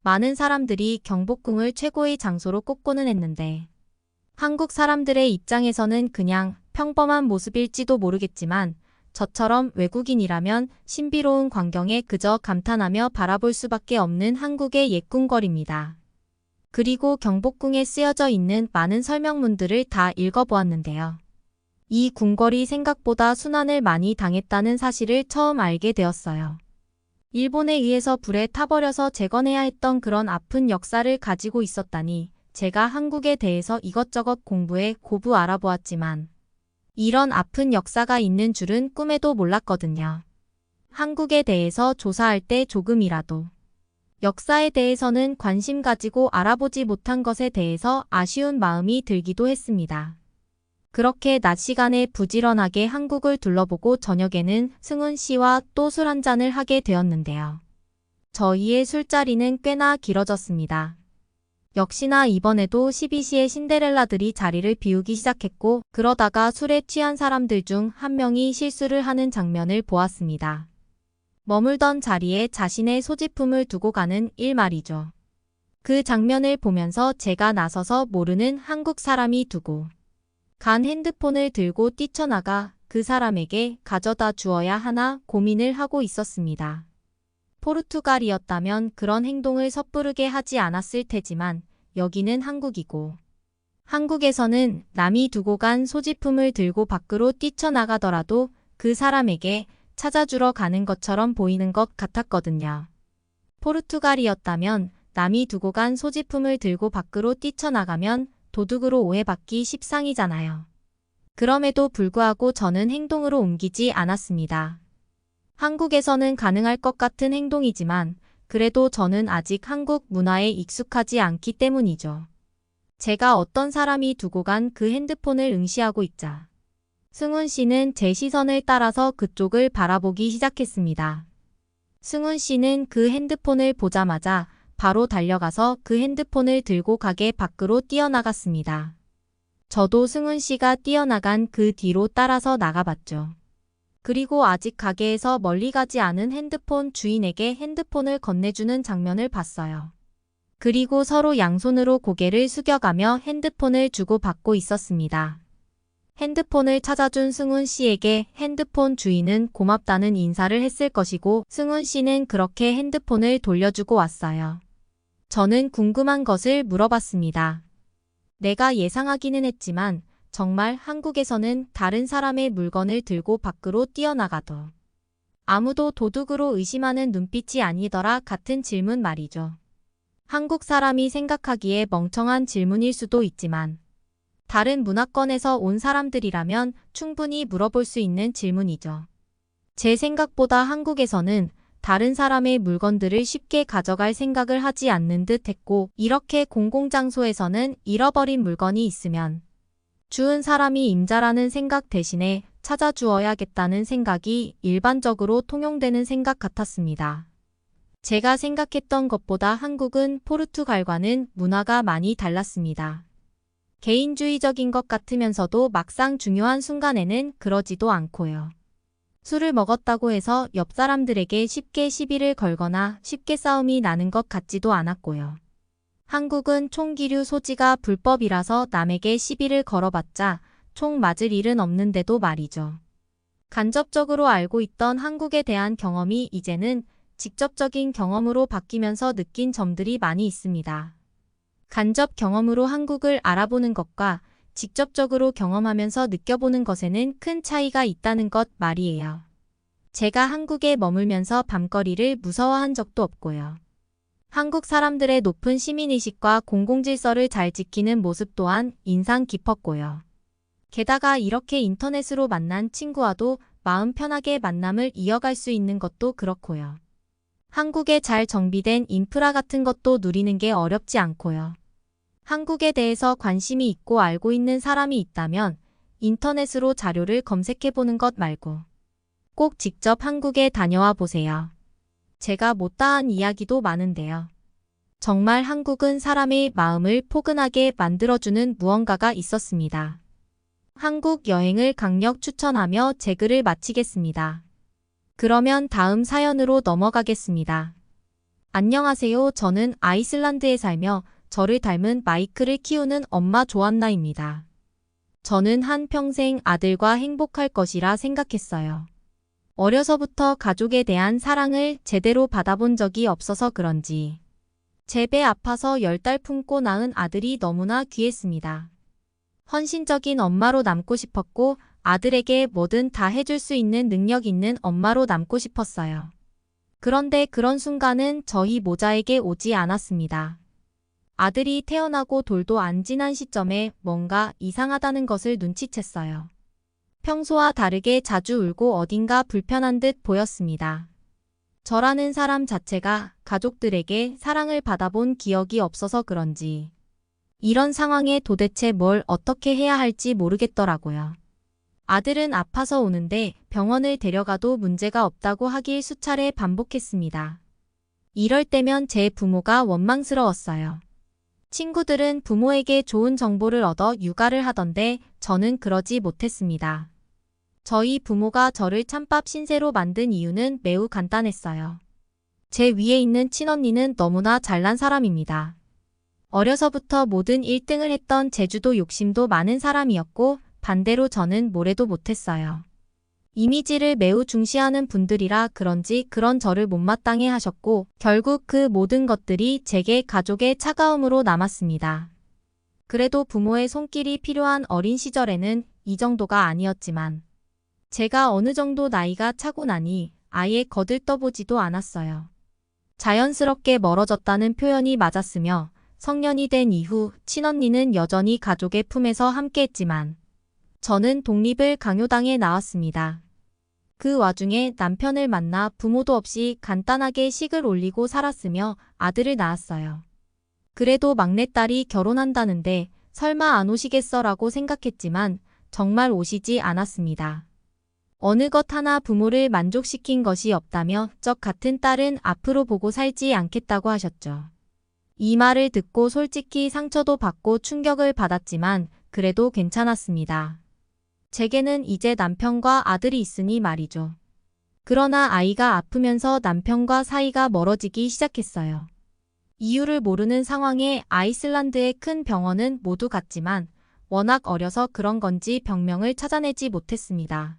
많은 사람들이 경복궁을 최고의 장소로 꼽고는 했는데 한국 사람들의 입장에서는 그냥 평범한 모습일지도 모르겠지만 저처럼 외국인이라면 신비로운 광경에 그저 감탄하며 바라볼 수밖에 없는 한국의 옛 궁궐입니다. 그리고 경복궁에 쓰여져 있는 많은 설명문들을 다 읽어보았는데요. 이 궁궐이 생각보다 순환을 많이 당했다는 사실을 처음 알게 되었어요. 일본에 의해서 불에 타버려서 재건해야 했던 그런 아픈 역사를 가지고 있었다니 제가 한국에 대해서 이것저것 공부해 고부 알아보았지만 이런 아픈 역사가 있는 줄은 꿈에도 몰랐거든요. 한국에 대해서 조사할 때 조금이라도 역사에 대해서는 관심 가지고 알아보지 못한 것에 대해서 아쉬운 마음이 들기도 했습니다. 그렇게 낮 시간에 부지런하게 한국을 둘러보고 저녁에는 승훈 씨와 또 술 한잔을 하게 되었는데요. 저희의 술자리는 꽤나 길어졌습니다. 역시나 이번에도 12시에 신데렐라들이 자리를 비우기 시작했고 그러다가 술에 취한 사람들 중 한 명이 실수를 하는 장면을 보았습니다. 머물던 자리에 자신의 소지품을 두고 가는 일 말이죠. 그 장면을 보면서 제가 나서서 모르는 한국 사람이 두고 간 핸드폰을 들고 뛰쳐나가 그 사람에게 가져다 주어야 하나 고민을 하고 있었습니다. 포르투갈이었다면 그런 행동을 섣부르게 하지 않았을 테지만 여기는 한국이고 한국에서는 남이 두고 간 소지품을 들고 밖으로 뛰쳐나가더라도 그 사람에게 찾아주러 가는 것처럼 보이는 것 같았거든요. 포르투갈이었다면 남이 두고 간 소지품을 들고 밖으로 뛰쳐나가면 도둑으로 오해받기 십상이잖아요. 그럼에도 불구하고 저는 행동으로 옮기지 않았습니다. 한국에서는 가능할 것 같은 행동이지만 그래도 저는 아직 한국 문화에 익숙하지 않기 때문이죠. 제가 어떤 사람이 두고 간 그 핸드폰을 응시하고 있자 승훈 씨는 제 시선을 따라서 그쪽을 바라보기 시작했습니다. 승훈 씨는 그 핸드폰을 보자마자 바로 달려가서 그 핸드폰을 들고 가게 밖으로 뛰어나갔습니다. 저도 승훈 씨가 뛰어나간 그 뒤로 따라서 나가봤죠. 그리고 아직 가게에서 멀리 가지 않은 핸드폰 주인에게 핸드폰을 건네주는 장면을 봤어요. 그리고 서로 양손으로 고개를 숙여가며 핸드폰을 주고받고 있었습니다. 핸드폰을 찾아준 승훈 씨에게 핸드폰 주인은 고맙다는 인사를 했을 것이고 승훈 씨는 그렇게 핸드폰을 돌려주고 왔어요. 저는 궁금한 것을 물어봤습니다. 내가 예상하기는 했지만 정말 한국에서는 다른 사람의 물건을 들고 밖으로 뛰어나가도 아무도 도둑으로 의심하는 눈빛이 아니더라 같은 질문 말이죠. 한국 사람이 생각하기에 멍청한 질문일 수도 있지만 다른 문화권에서 온 사람들이라면 충분히 물어볼 수 있는 질문이죠. 제 생각보다 한국에서는 다른 사람의 물건들을 쉽게 가져갈 생각을 하지 않는 듯 했고 이렇게 공공장소에서는 잃어버린 물건이 있으면 주운 사람이 임자라는 생각 대신에 찾아주어야겠다는 생각이 일반적으로 통용되는 생각 같았습니다. 제가 생각했던 것보다 한국은 포르투갈과는 문화가 많이 달랐습니다. 개인주의적인 것 같으면서도 막상 중요한 순간에는 그러지도 않고요. 술을 먹었다고 해서 옆 사람들에게 쉽게 시비를 걸거나 쉽게 싸움이 나는 것 같지도 않았고요. 한국은 총기류 소지가 불법이라서 남에게 시비를 걸어봤자 총 맞을 일은 없는데도 말이죠. 간접적으로 알고 있던 한국에 대한 경험이 이제는 직접적인 경험으로 바뀌면서 느낀 점들이 많이 있습니다. 간접 경험으로 한국을 알아보는 것과 직접적으로 경험하면서 느껴보는 것에는 큰 차이가 있다는 것 말이에요. 제가 한국에 머물면서 밤거리를 무서워한 적도 없고요. 한국 사람들의 높은 시민의식과 공공질서를 잘 지키는 모습 또한 인상 깊었고요. 게다가 이렇게 인터넷으로 만난 친구와도 마음 편하게 만남을 이어갈 수 있는 것도 그렇고요. 한국에 잘 정비된 인프라 같은 것도 누리는 게 어렵지 않고요. 한국에 대해서 관심이 있고 알고 있는 사람이 있다면 인터넷으로 자료를 검색해보는 것 말고 꼭 직접 한국에 다녀와 보세요. 제가 못다한 이야기도 많은데요. 정말 한국은 사람의 마음을 포근하게 만들어주는 무언가가 있었습니다. 한국 여행을 강력 추천하며 제 글을 마치겠습니다. 그러면 다음 사연으로 넘어가겠습니다. 안녕하세요. 저는 아이슬란드에 살며 저를 닮은 마이크를 키우는 엄마 조안나입니다. 저는 한평생 아들과 행복할 것이라 생각했어요. 어려서부터 가족에 대한 사랑을 제대로 받아본 적이 없어서 그런지 제 배 아파서 10달 품고 낳은 아들이 너무나 귀했습니다. 헌신적인 엄마로 남고 싶었고 아들에게 뭐든 다 해줄 수 있는 능력 있는 엄마로 남고 싶었어요. 그런데 그런 순간은 저희 모자에게 오지 않았습니다. 아들이 태어나고 돌도 안 지난 시점에 뭔가 이상하다는 것을 눈치챘어요. 평소와 다르게 자주 울고 어딘가 불편한 듯 보였습니다. 저라는 사람 자체가 가족들에게 사랑을 받아본 기억이 없어서 그런지 이런 상황에 도대체 뭘 어떻게 해야 할지 모르겠더라고요. 아들은 아파서 오는데 병원을 데려가도 문제가 없다고 하길 수차례 반복했습니다. 이럴 때면 제 부모가 원망스러웠어요. 친구들은 부모에게 좋은 정보를 얻어 육아를 하던데 저는 그러지 못했습니다. 저희 부모가 저를 찬밥 신세로 만든 이유는 매우 간단했어요. 제 위에 있는 친언니는 너무나 잘난 사람입니다. 어려서부터 모든 1등을 했던 제주도 욕심도 많은 사람이었고 반대로 저는 뭐래도 못했어요. 이미지를 매우 중시하는 분들이라 그런지 그런 저를 못마땅해 하셨고 결국 그 모든 것들이 제게 가족의 차가움으로 남았습니다. 그래도 부모의 손길이 필요한 어린 시절에는 이 정도가 아니었지만 제가 어느 정도 나이가 차고 나니 아예 거들떠보지도 않았어요. 자연스럽게 멀어졌다는 표현이 맞았으며 성년이 된 이후 친언니는 여전히 가족의 품에서 함께했지만 저는 독립을 강요당해 나왔습니다. 그 와중에 남편을 만나 부모도 없이 간단하게 식을 올리고 살았으며 아들을 낳았어요. 그래도 막내딸이 결혼한다는데 설마 안 오시겠어라고 생각했지만 정말 오시지 않았습니다. 어느 것 하나 부모를 만족시킨 것이 없다며 적 같은 딸은 앞으로 보고 살지 않겠다고 하셨죠. 이 말을 듣고 솔직히 상처도 받고 충격을 받았지만 그래도 괜찮았습니다. 제게는 이제 남편과 아들이 있으니 말이죠. 그러나 아이가 아프면서 남편과 사이가 멀어지기 시작했어요. 이유를 모르는 상황에 아이슬란드의 큰 병원은 모두 갔지만 워낙 어려서 그런 건지 병명을 찾아내지 못했습니다.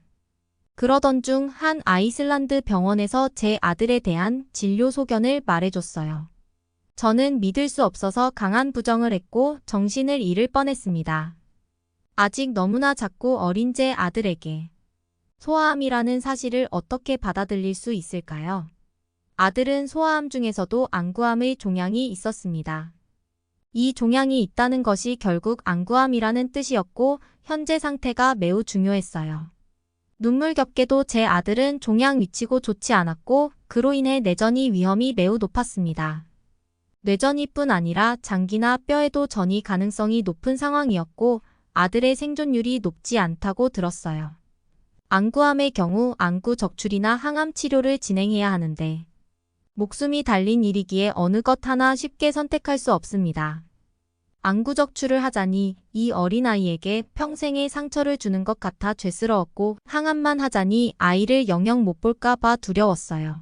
그러던 중 한 아이슬란드 병원에서 제 아들에 대한 진료 소견을 말해줬어요. 저는 믿을 수 없어서 강한 부정을 했고 정신을 잃을 뻔했습니다. 아직 너무나 작고 어린 제 아들에게 소아암이라는 사실을 어떻게 받아들일 수 있을까요? 아들은 소아암 중에서도 안구암의 종양이 있었습니다. 이 종양이 있다는 것이 결국 안구암이라는 뜻이었고 현재 상태가 매우 중요했어요. 눈물겹게도 제 아들은 종양 위치고 좋지 않았고 그로 인해 뇌전이 위험이 매우 높았습니다. 뇌전이뿐 아니라 장기나 뼈에도 전이 가능성이 높은 상황이었고 아들의 생존율이 높지 않다고 들었어요. 안구암의 경우 안구 적출이나 항암 치료를 진행해야 하는데 목숨이 달린 일이기에 어느 것 하나 쉽게 선택할 수 없습니다. 안구 적출을 하자니 이 어린아이에게 평생의 상처를 주는 것 같아 죄스러웠고 항암만 하자니 아이를 영영 못 볼까 봐 두려웠어요.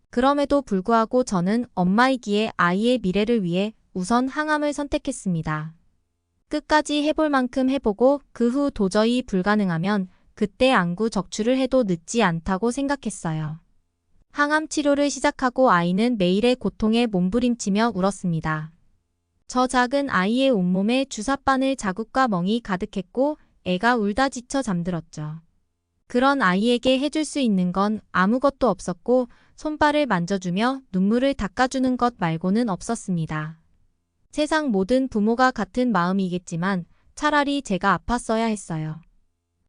그럼에도 불구하고 저는 엄마이기에 아이의 미래를 위해 우선 항암을 선택했습니다. 끝까지 해볼 만큼 해보고 그 후 도저히 불가능하면 그때 안구 적출을 해도 늦지 않다고 생각했어요. 항암 치료를 시작하고 아이는 매일의 고통에 몸부림치며 울었습니다. 저 작은 아이의 온몸에 주사바늘 자국과 멍이 가득했고 애가 울다 지쳐 잠들었죠. 그런 아이에게 해줄 수 있는 건 아무것도 없었고 손발을 만져주며 눈물을 닦아주는 것 말고는 없었습니다. 세상 모든 부모가 같은 마음이겠지만 차라리 제가 아팠어야 했어요.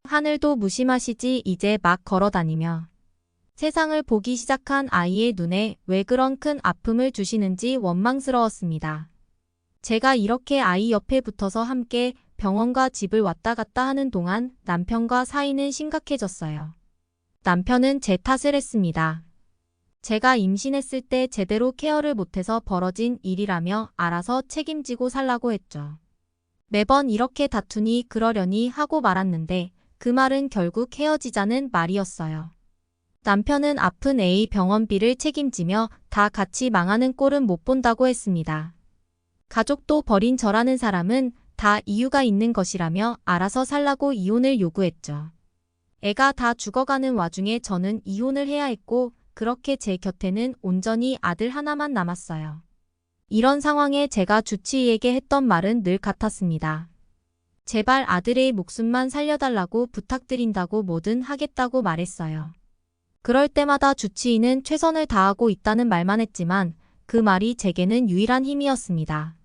하늘도 무심하시지 이제 막 걸어다니며 세상을 보기 시작한 아이의 눈에 왜 그런 큰 아픔을 주시는지 원망스러웠습니다. 제가 이렇게 아이 옆에 붙어서 함께 병원과 집을 왔다 갔다 하는 동안 남편과 사이는 심각해졌어요. 남편은 제 탓을 했습니다. 제가 임신했을 때 제대로 케어를 못해서 벌어진 일이라며 알아서 책임지고 살라고 했죠. 매번 이렇게 다투니 그러려니 하고 말았는데 그 말은 결국 헤어지자는 말이었어요. 남편은 아픈 애의 병원비를 책임지며 다 같이 망하는 꼴은 못 본다고 했습니다. 가족도 버린 저라는 사람은 다 이유가 있는 것이라며 알아서 살라고 이혼을 요구했죠. 애가 다 죽어가는 와중에 저는 이혼을 해야 했고 그렇게 제 곁에는 온전히 아들 하나만 남았어요. 이런 상황에 제가 주치의에게 했던 말은 늘 같았습니다. 제발 아들의 목숨만 살려달라고 부탁드린다고 뭐든 하겠다고 말했어요. 그럴 때마다 주치의는 최선을 다하고 있다는 말만 했지만 그 말이 제게는 유일한 힘이었습니다.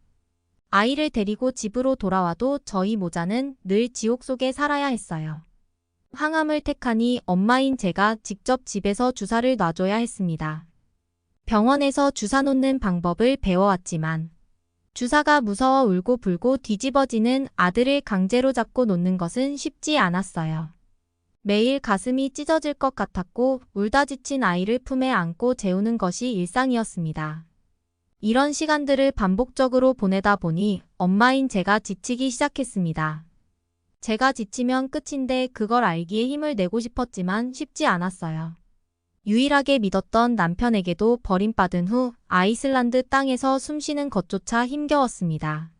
아이를 데리고 집으로 돌아와도 저희 모자는 늘 지옥 속에 살아야 했어요. 항암을 택하니 엄마인 제가 직접 집에서 주사를 놔줘야 했습니다. 병원에서 주사 놓는 방법을 배워왔지만 주사가 무서워 울고 불고 뒤집어지는 아들을 강제로 잡고 놓는 것은 쉽지 않았어요. 매일 가슴이 찢어질 것 같았고 울다 지친 아이를 품에 안고 재우는 것이 일상이었습니다. 이런 시간들을 반복적으로 보내다 보니 엄마인 제가 지치기 시작했습니다. 제가 지치면 끝인데 그걸 알기에 힘을 내고 싶었지만 쉽지 않았어요. 유일하게 믿었던 남편에게도 버림받은 후 아이슬란드 땅에서 숨쉬는 것조차 힘겨웠습니다.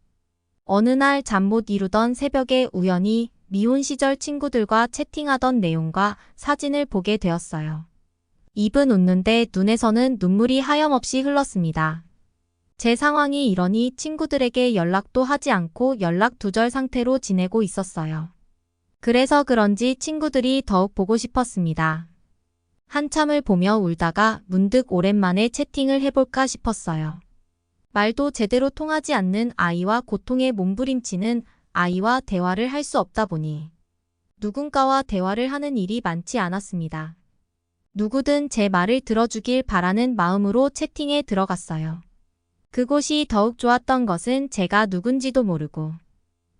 어느 날 잠 못 이루던 새벽에 우연히 미혼 시절 친구들과 채팅하던 내용과 사진을 보게 되었어요. 입은 웃는데 눈에서는 눈물이 하염없이 흘렀습니다. 제 상황이 이러니 친구들에게 연락도 하지 않고 연락 두절 상태로 지내고 있었어요. 그래서 그런지 친구들이 더욱 보고 싶었습니다. 한참을 보며 울다가 문득 오랜만에 채팅을 해볼까 싶었어요. 말도 제대로 통하지 않는 아이와 고통에 몸부림치는 아이와 대화를 할 수 없다 보니 누군가와 대화를 하는 일이 많지 않았습니다. 누구든 제 말을 들어주길 바라는 마음으로 채팅에 들어갔어요. 그곳이 더욱 좋았던 것은 제가 누군지도 모르고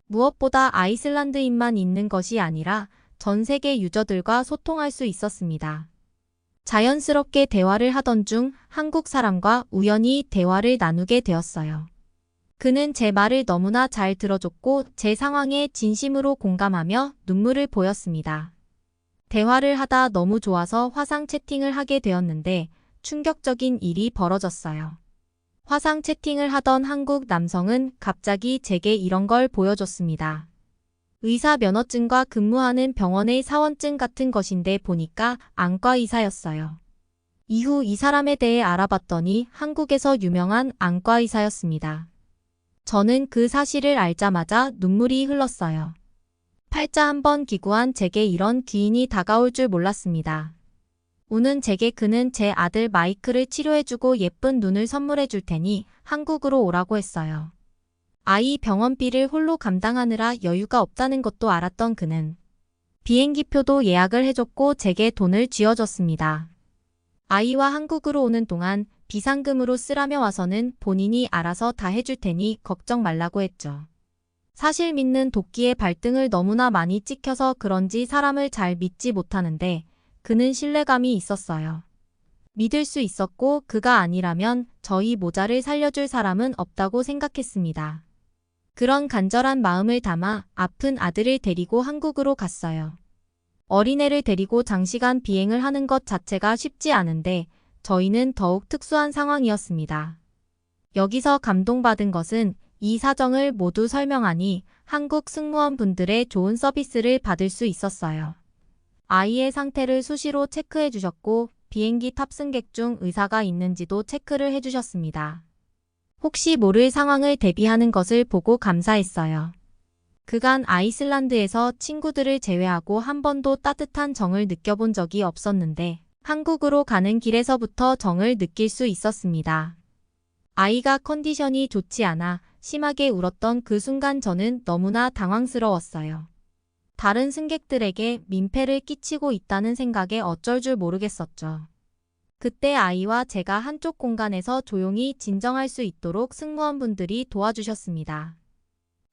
무엇보다 아이슬란드인만 있는 것이 아니라 전 세계 유저들과 소통할 수 있었습니다. 자연스럽게 대화를 하던 중 한국 사람과 우연히 대화를 나누게 되었어요. 그는 제 말을 너무나 잘 들어줬고 제 상황에 진심으로 공감하며 눈물을 보였습니다. 대화를 하다 너무 좋아서 화상 채팅을 하게 되었는데 충격적인 일이 벌어졌어요. 화상 채팅을 하던 한국 남성은 갑자기 제게 이런 걸 보여줬습니다. 의사 면허증과 근무하는 병원의 사원증 같은 것인데 보니까 안과 의사였어요. 이후 이 사람에 대해 알아봤더니 한국에서 유명한 안과 의사였습니다. 저는 그 사실을 알자마자 눈물이 흘렀어요. 팔자 한번 기구한 제게 이런 귀인이 다가올 줄 몰랐습니다. 우는 제게 그는 제 아들 마이크를 치료해주고 예쁜 눈을 선물해 줄 테니 한국으로 오라고 했어요. 아이 병원비를 홀로 감당하느라 여유가 없다는 것도 알았던 그는 비행기표도 예약을 해줬고 제게 돈을 쥐어줬습니다. 아이와 한국으로 오는 동안 비상금으로 쓰라며 와서는 본인이 알아서 다 해줄 테니 걱정 말라고 했죠. 사실 믿는 도끼의 발등을 너무나 많이 찍혀서 그런지 사람을 잘 믿지 못하는데 그는 신뢰감이 있었어요. 믿을 수 있었고 그가 아니라면 저희 모자를 살려줄 사람은 없다고 생각했습니다. 그런 간절한 마음을 담아 아픈 아들을 데리고 한국으로 갔어요. 어린애를 데리고 장시간 비행을 하는 것 자체가 쉽지 않은데 저희는 더욱 특수한 상황이었습니다. 여기서 감동받은 것은 이 사정을 모두 설명하니 한국 승무원분들의 좋은 서비스를 받을 수 있었어요. 아이의 상태를 수시로 체크해 주셨고 비행기 탑승객 중 의사가 있는지도 체크를 해 주셨습니다. 혹시 모를 상황을 대비하는 것을 보고 감사했어요. 그간 아이슬란드에서 친구들을 제외하고 한 번도 따뜻한 정을 느껴본 적이 없었는데 한국으로 가는 길에서부터 정을 느낄 수 있었습니다. 아이가 컨디션이 좋지 않아 심하게 울었던 그 순간 저는 너무나 당황스러웠어요. 다른 승객들에게 민폐를 끼치고 있다는 생각에 어쩔 줄 모르겠었죠. 그때 아이와 제가 한쪽 공간에서 조용히 진정할 수 있도록 승무원분들이 도와주셨습니다.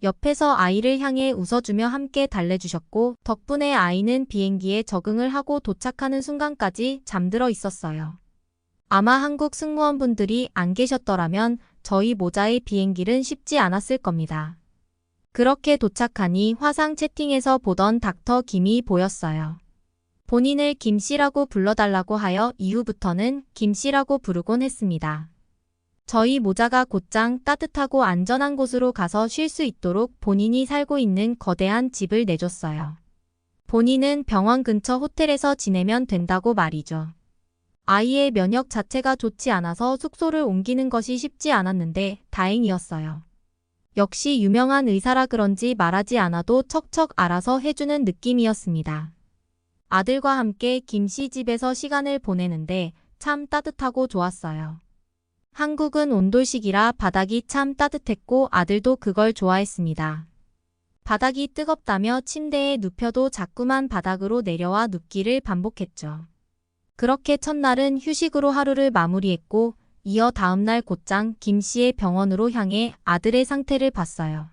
옆에서 아이를 향해 웃어주며 함께 달래주셨고 덕분에 아이는 비행기에 적응을 하고 도착하는 순간까지 잠들어 있었어요. 아마 한국 승무원분들이 안 계셨더라면 저희 모자의 비행길은 쉽지 않았을 겁니다. 그렇게 도착하니 화상 채팅에서 보던 닥터 김이 보였어요. 본인을 김씨라고 불러달라고 하여 이후부터는 김씨라고 부르곤 했습니다. 저희 모자가 곧장 따뜻하고 안전한 곳으로 가서 쉴 수 있도록 본인이 살고 있는 거대한 집을 내줬어요. 본인은 병원 근처 호텔에서 지내면 된다고 말이죠. 아이의 면역 자체가 좋지 않아서 숙소를 옮기는 것이 쉽지 않았는데 다행이었어요. 역시 유명한 의사라 그런지 말하지 않아도 척척 알아서 해주는 느낌이었습니다. 아들과 함께 김씨 집에서 시간을 보내는데 참 따뜻하고 좋았어요. 한국은 온돌식이라 바닥이 참 따뜻했고 아들도 그걸 좋아했습니다. 바닥이 뜨겁다며 침대에 눕혀도 자꾸만 바닥으로 내려와 눕기를 반복했죠. 그렇게 첫날은 휴식으로 하루를 마무리했고 이어 다음날 곧장 김씨의 병원으로 향해 아들의 상태를 봤어요.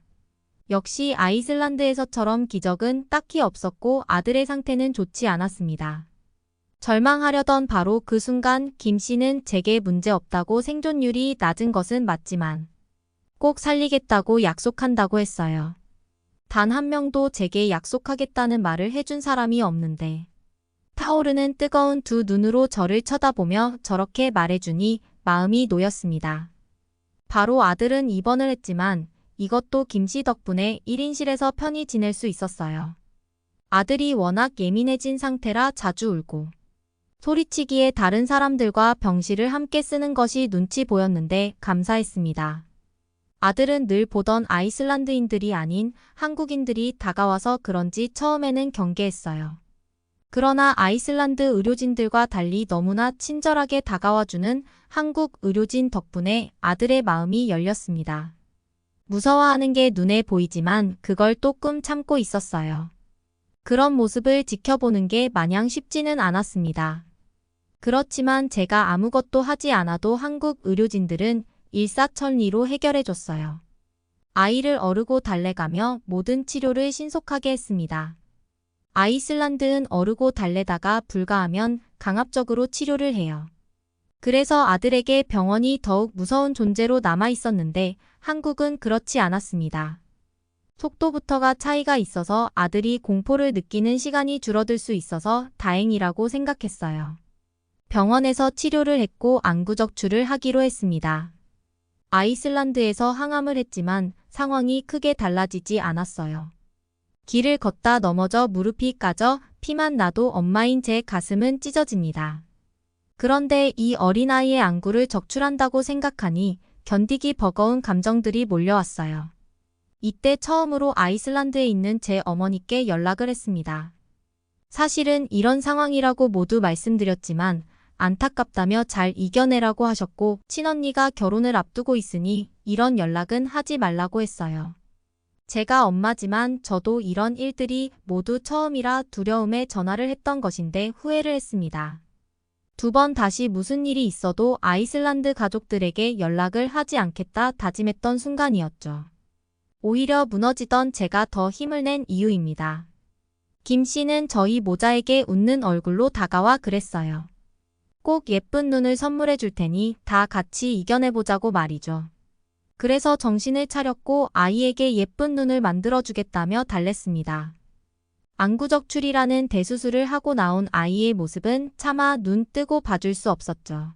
역시 아이슬란드에서처럼 기적은 딱히 없었고 아들의 상태는 좋지 않았습니다. 절망하려던 바로 그 순간 김씨는 제게 문제없다고 생존율이 낮은 것은 맞지만 꼭 살리겠다고 약속한다고 했어요. 단 한 명도 제게 약속하겠다는 말을 해준 사람이 없는데 타오르는 뜨거운 두 눈으로 저를 쳐다보며 저렇게 말해주니 마음이 놓였습니다. 바로 아들은 입원을 했지만 이것도 김씨 덕분에 1인실에서 편히 지낼 수 있었어요. 아들이 워낙 예민해진 상태라 자주 울고 소리치기에 다른 사람들과 병실을 함께 쓰는 것이 눈치 보였는데 감사했습니다. 아들은 늘 보던 아이슬란드인들이 아닌 한국인들이 다가와서 그런지 처음에는 경계했어요. 그러나 아이슬란드 의료진들과 달리 너무나 친절하게 다가와주는 한국 의료진 덕분에 아들의 마음이 열렸습니다. 무서워하는 게 눈에 보이지만 그걸 또 꾹 참고 있었어요. 그런 모습을 지켜보는 게 마냥 쉽지는 않았습니다. 그렇지만 제가 아무것도 하지 않아도 한국 의료진들은 일사천리로 해결해줬어요. 아이를 어르고 달래가며 모든 치료를 신속하게 했습니다. 아이슬란드는 어르고 달래다가 불가하면 강압적으로 치료를 해요. 그래서 아들에게 병원이 더욱 무서운 존재로 남아 있었는데 한국은 그렇지 않았습니다. 속도부터가 차이가 있어서 아들이 공포를 느끼는 시간이 줄어들 수 있어서 다행이라고 생각했어요. 병원에서 치료를 했고 안구적출을 하기로 했습니다. 아이슬란드에서 항암을 했지만 상황이 크게 달라지지 않았어요. 길을 걷다 넘어져 무릎이 까져 피만 나도 엄마인 제 가슴은 찢어집니다. 그런데 이 어린아이의 안구를 적출한다고 생각하니 견디기 버거운 감정들이 몰려왔어요. 이때 처음으로 아이슬란드에 있는 제 어머니께 연락을 했습니다. 사실은 이런 상황이라고 모두 말씀드렸지만 안타깝다며 잘 이겨내라고 하셨고 친언니가 결혼을 앞두고 있으니 이런 연락은 하지 말라고 했어요. 제가 엄마지만 저도 이런 일들이 모두 처음이라 두려움에 전화를 했던 것인데 후회를 했습니다. 2번 다시 무슨 일이 있어도 아이슬란드 가족들에게 연락을 하지 않겠다 다짐했던 순간이었죠. 오히려 무너지던 제가 더 힘을 낸 이유입니다. 김 씨는 저희 모자에게 웃는 얼굴로 다가와 그랬어요. 꼭 예쁜 눈을 선물해 줄 테니 다 같이 이겨내보자고 말이죠. 그래서 정신을 차렸고 아이에게 예쁜 눈을 만들어 주겠다며 달랬습니다. 안구적출이라는 대수술을 하고 나온 아이의 모습은 차마 눈 뜨고 봐줄 수 없었죠.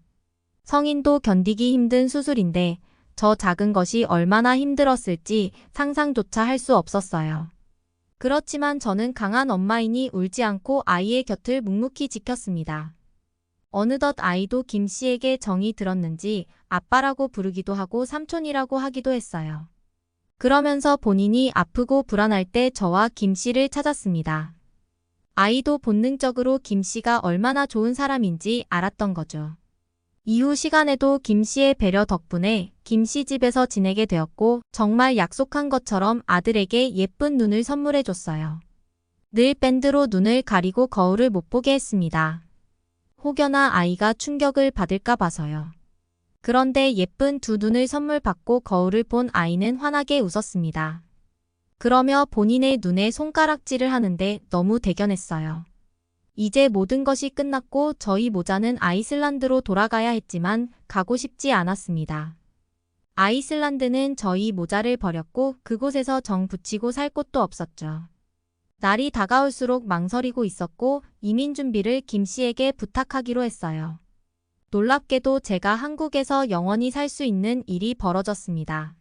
성인도 견디기 힘든 수술인데 저 작은 것이 얼마나 힘들었을지 상상조차 할 수 없었어요. 그렇지만 저는 강한 엄마이니 울지 않고 아이의 곁을 묵묵히 지켰습니다. 어느덧 아이도 김 씨에게 정이 들었는지 아빠라고 부르기도 하고 삼촌이라고 하기도 했어요. 그러면서 본인이 아프고 불안할 때 저와 김 씨를 찾았습니다. 아이도 본능적으로 김 씨가 얼마나 좋은 사람인지 알았던 거죠. 이후 시간에도 김 씨의 배려 덕분에 김 씨 집에서 지내게 되었고 정말 약속한 것처럼 아들에게 예쁜 눈을 선물해 줬어요. 늘 밴드로 눈을 가리고 거울을 못 보게 했습니다. 혹여나 아이가 충격을 받을까 봐서요. 그런데 예쁜 두 눈을 선물 받고 거울을 본 아이는 환하게 웃었습니다. 그러며 본인의 눈에 손가락질을 하는데 너무 대견했어요. 이제 모든 것이 끝났고 저희 모자는 아이슬란드로 돌아가야 했지만 가고 싶지 않았습니다. 아이슬란드는 저희 모자를 버렸고 그곳에서 정 붙이고 살 곳도 없었죠. 날이 다가올수록 망설이고 있었고 이민 준비를 김 씨에게 부탁하기로 했어요. 놀랍게도 제가 한국에서 영원히 살 수 있는 일이 벌어졌습니다.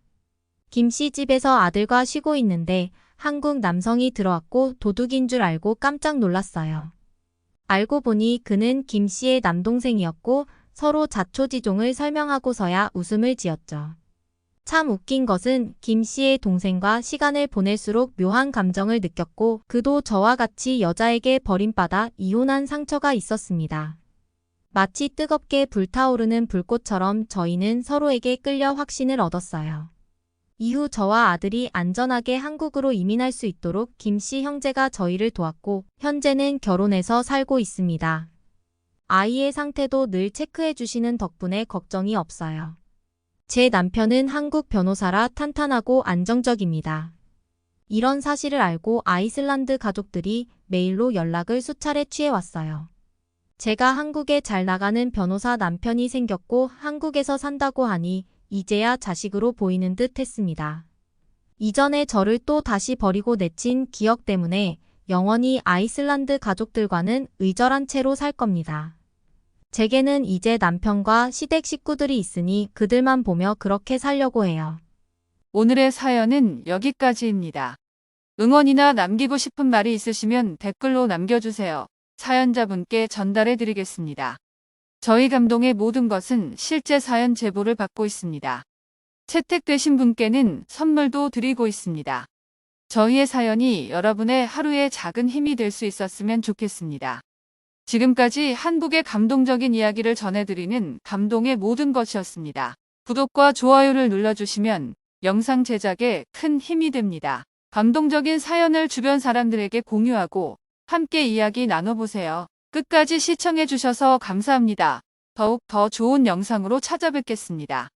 김 씨 집에서 아들과 쉬고 있는데 한국 남성이 들어왔고 도둑인 줄 알고 깜짝 놀랐어요. 알고 보니 그는 김 씨의 남동생이었고 서로 자초지종을 설명하고서야 웃음을 지었죠. 참 웃긴 것은 김 씨의 동생과 시간을 보낼수록 묘한 감정을 느꼈고 그도 저와 같이 여자에게 버림받아 이혼한 상처가 있었습니다. 마치 뜨겁게 불타오르는 불꽃처럼 저희는 서로에게 끌려 확신을 얻었어요. 이후 저와 아들이 안전하게 한국으로 이민할 수 있도록 김 씨 형제가 저희를 도왔고 현재는 결혼해서 살고 있습니다. 아이의 상태도 늘 체크해 주시는 덕분에 걱정이 없어요. 제 남편은 한국 변호사라 탄탄하고 안정적입니다. 이런 사실을 알고 아이슬란드 가족들이 메일로 연락을 수차례 취해왔어요. 제가 한국에 잘 나가는 변호사 남편이 생겼고 한국에서 산다고 하니 이제야 자식으로 보이는 듯 했습니다. 이전에 저를 또 다시 버리고 내친 기억 때문에 영원히 아이슬란드 가족들과는 의절한 채로 살 겁니다. 제게는 이제 남편과 시댁 식구들이 있으니 그들만 보며 그렇게 살려고 해요. 오늘의 사연은 여기까지입니다. 응원이나 남기고 싶은 말이 있으시면 댓글로 남겨주세요. 사연자분께 전달해 드리겠습니다. 저희 감동의 모든 것은 실제 사연 제보를 받고 있습니다. 채택되신 분께는 선물도 드리고 있습니다. 저희의 사연이 여러분의 하루의 작은 힘이 될 수 있었으면 좋겠습니다. 지금까지 한국의 감동적인 이야기를 전해드리는 감동의 모든 것이었습니다. 구독과 좋아요를 눌러주시면 영상 제작에 큰 힘이 됩니다. 감동적인 사연을 주변 사람들에게 공유하고 함께 이야기 나눠보세요. 끝까지 시청해주셔서 감사합니다. 더욱 더 좋은 영상으로 찾아뵙겠습니다.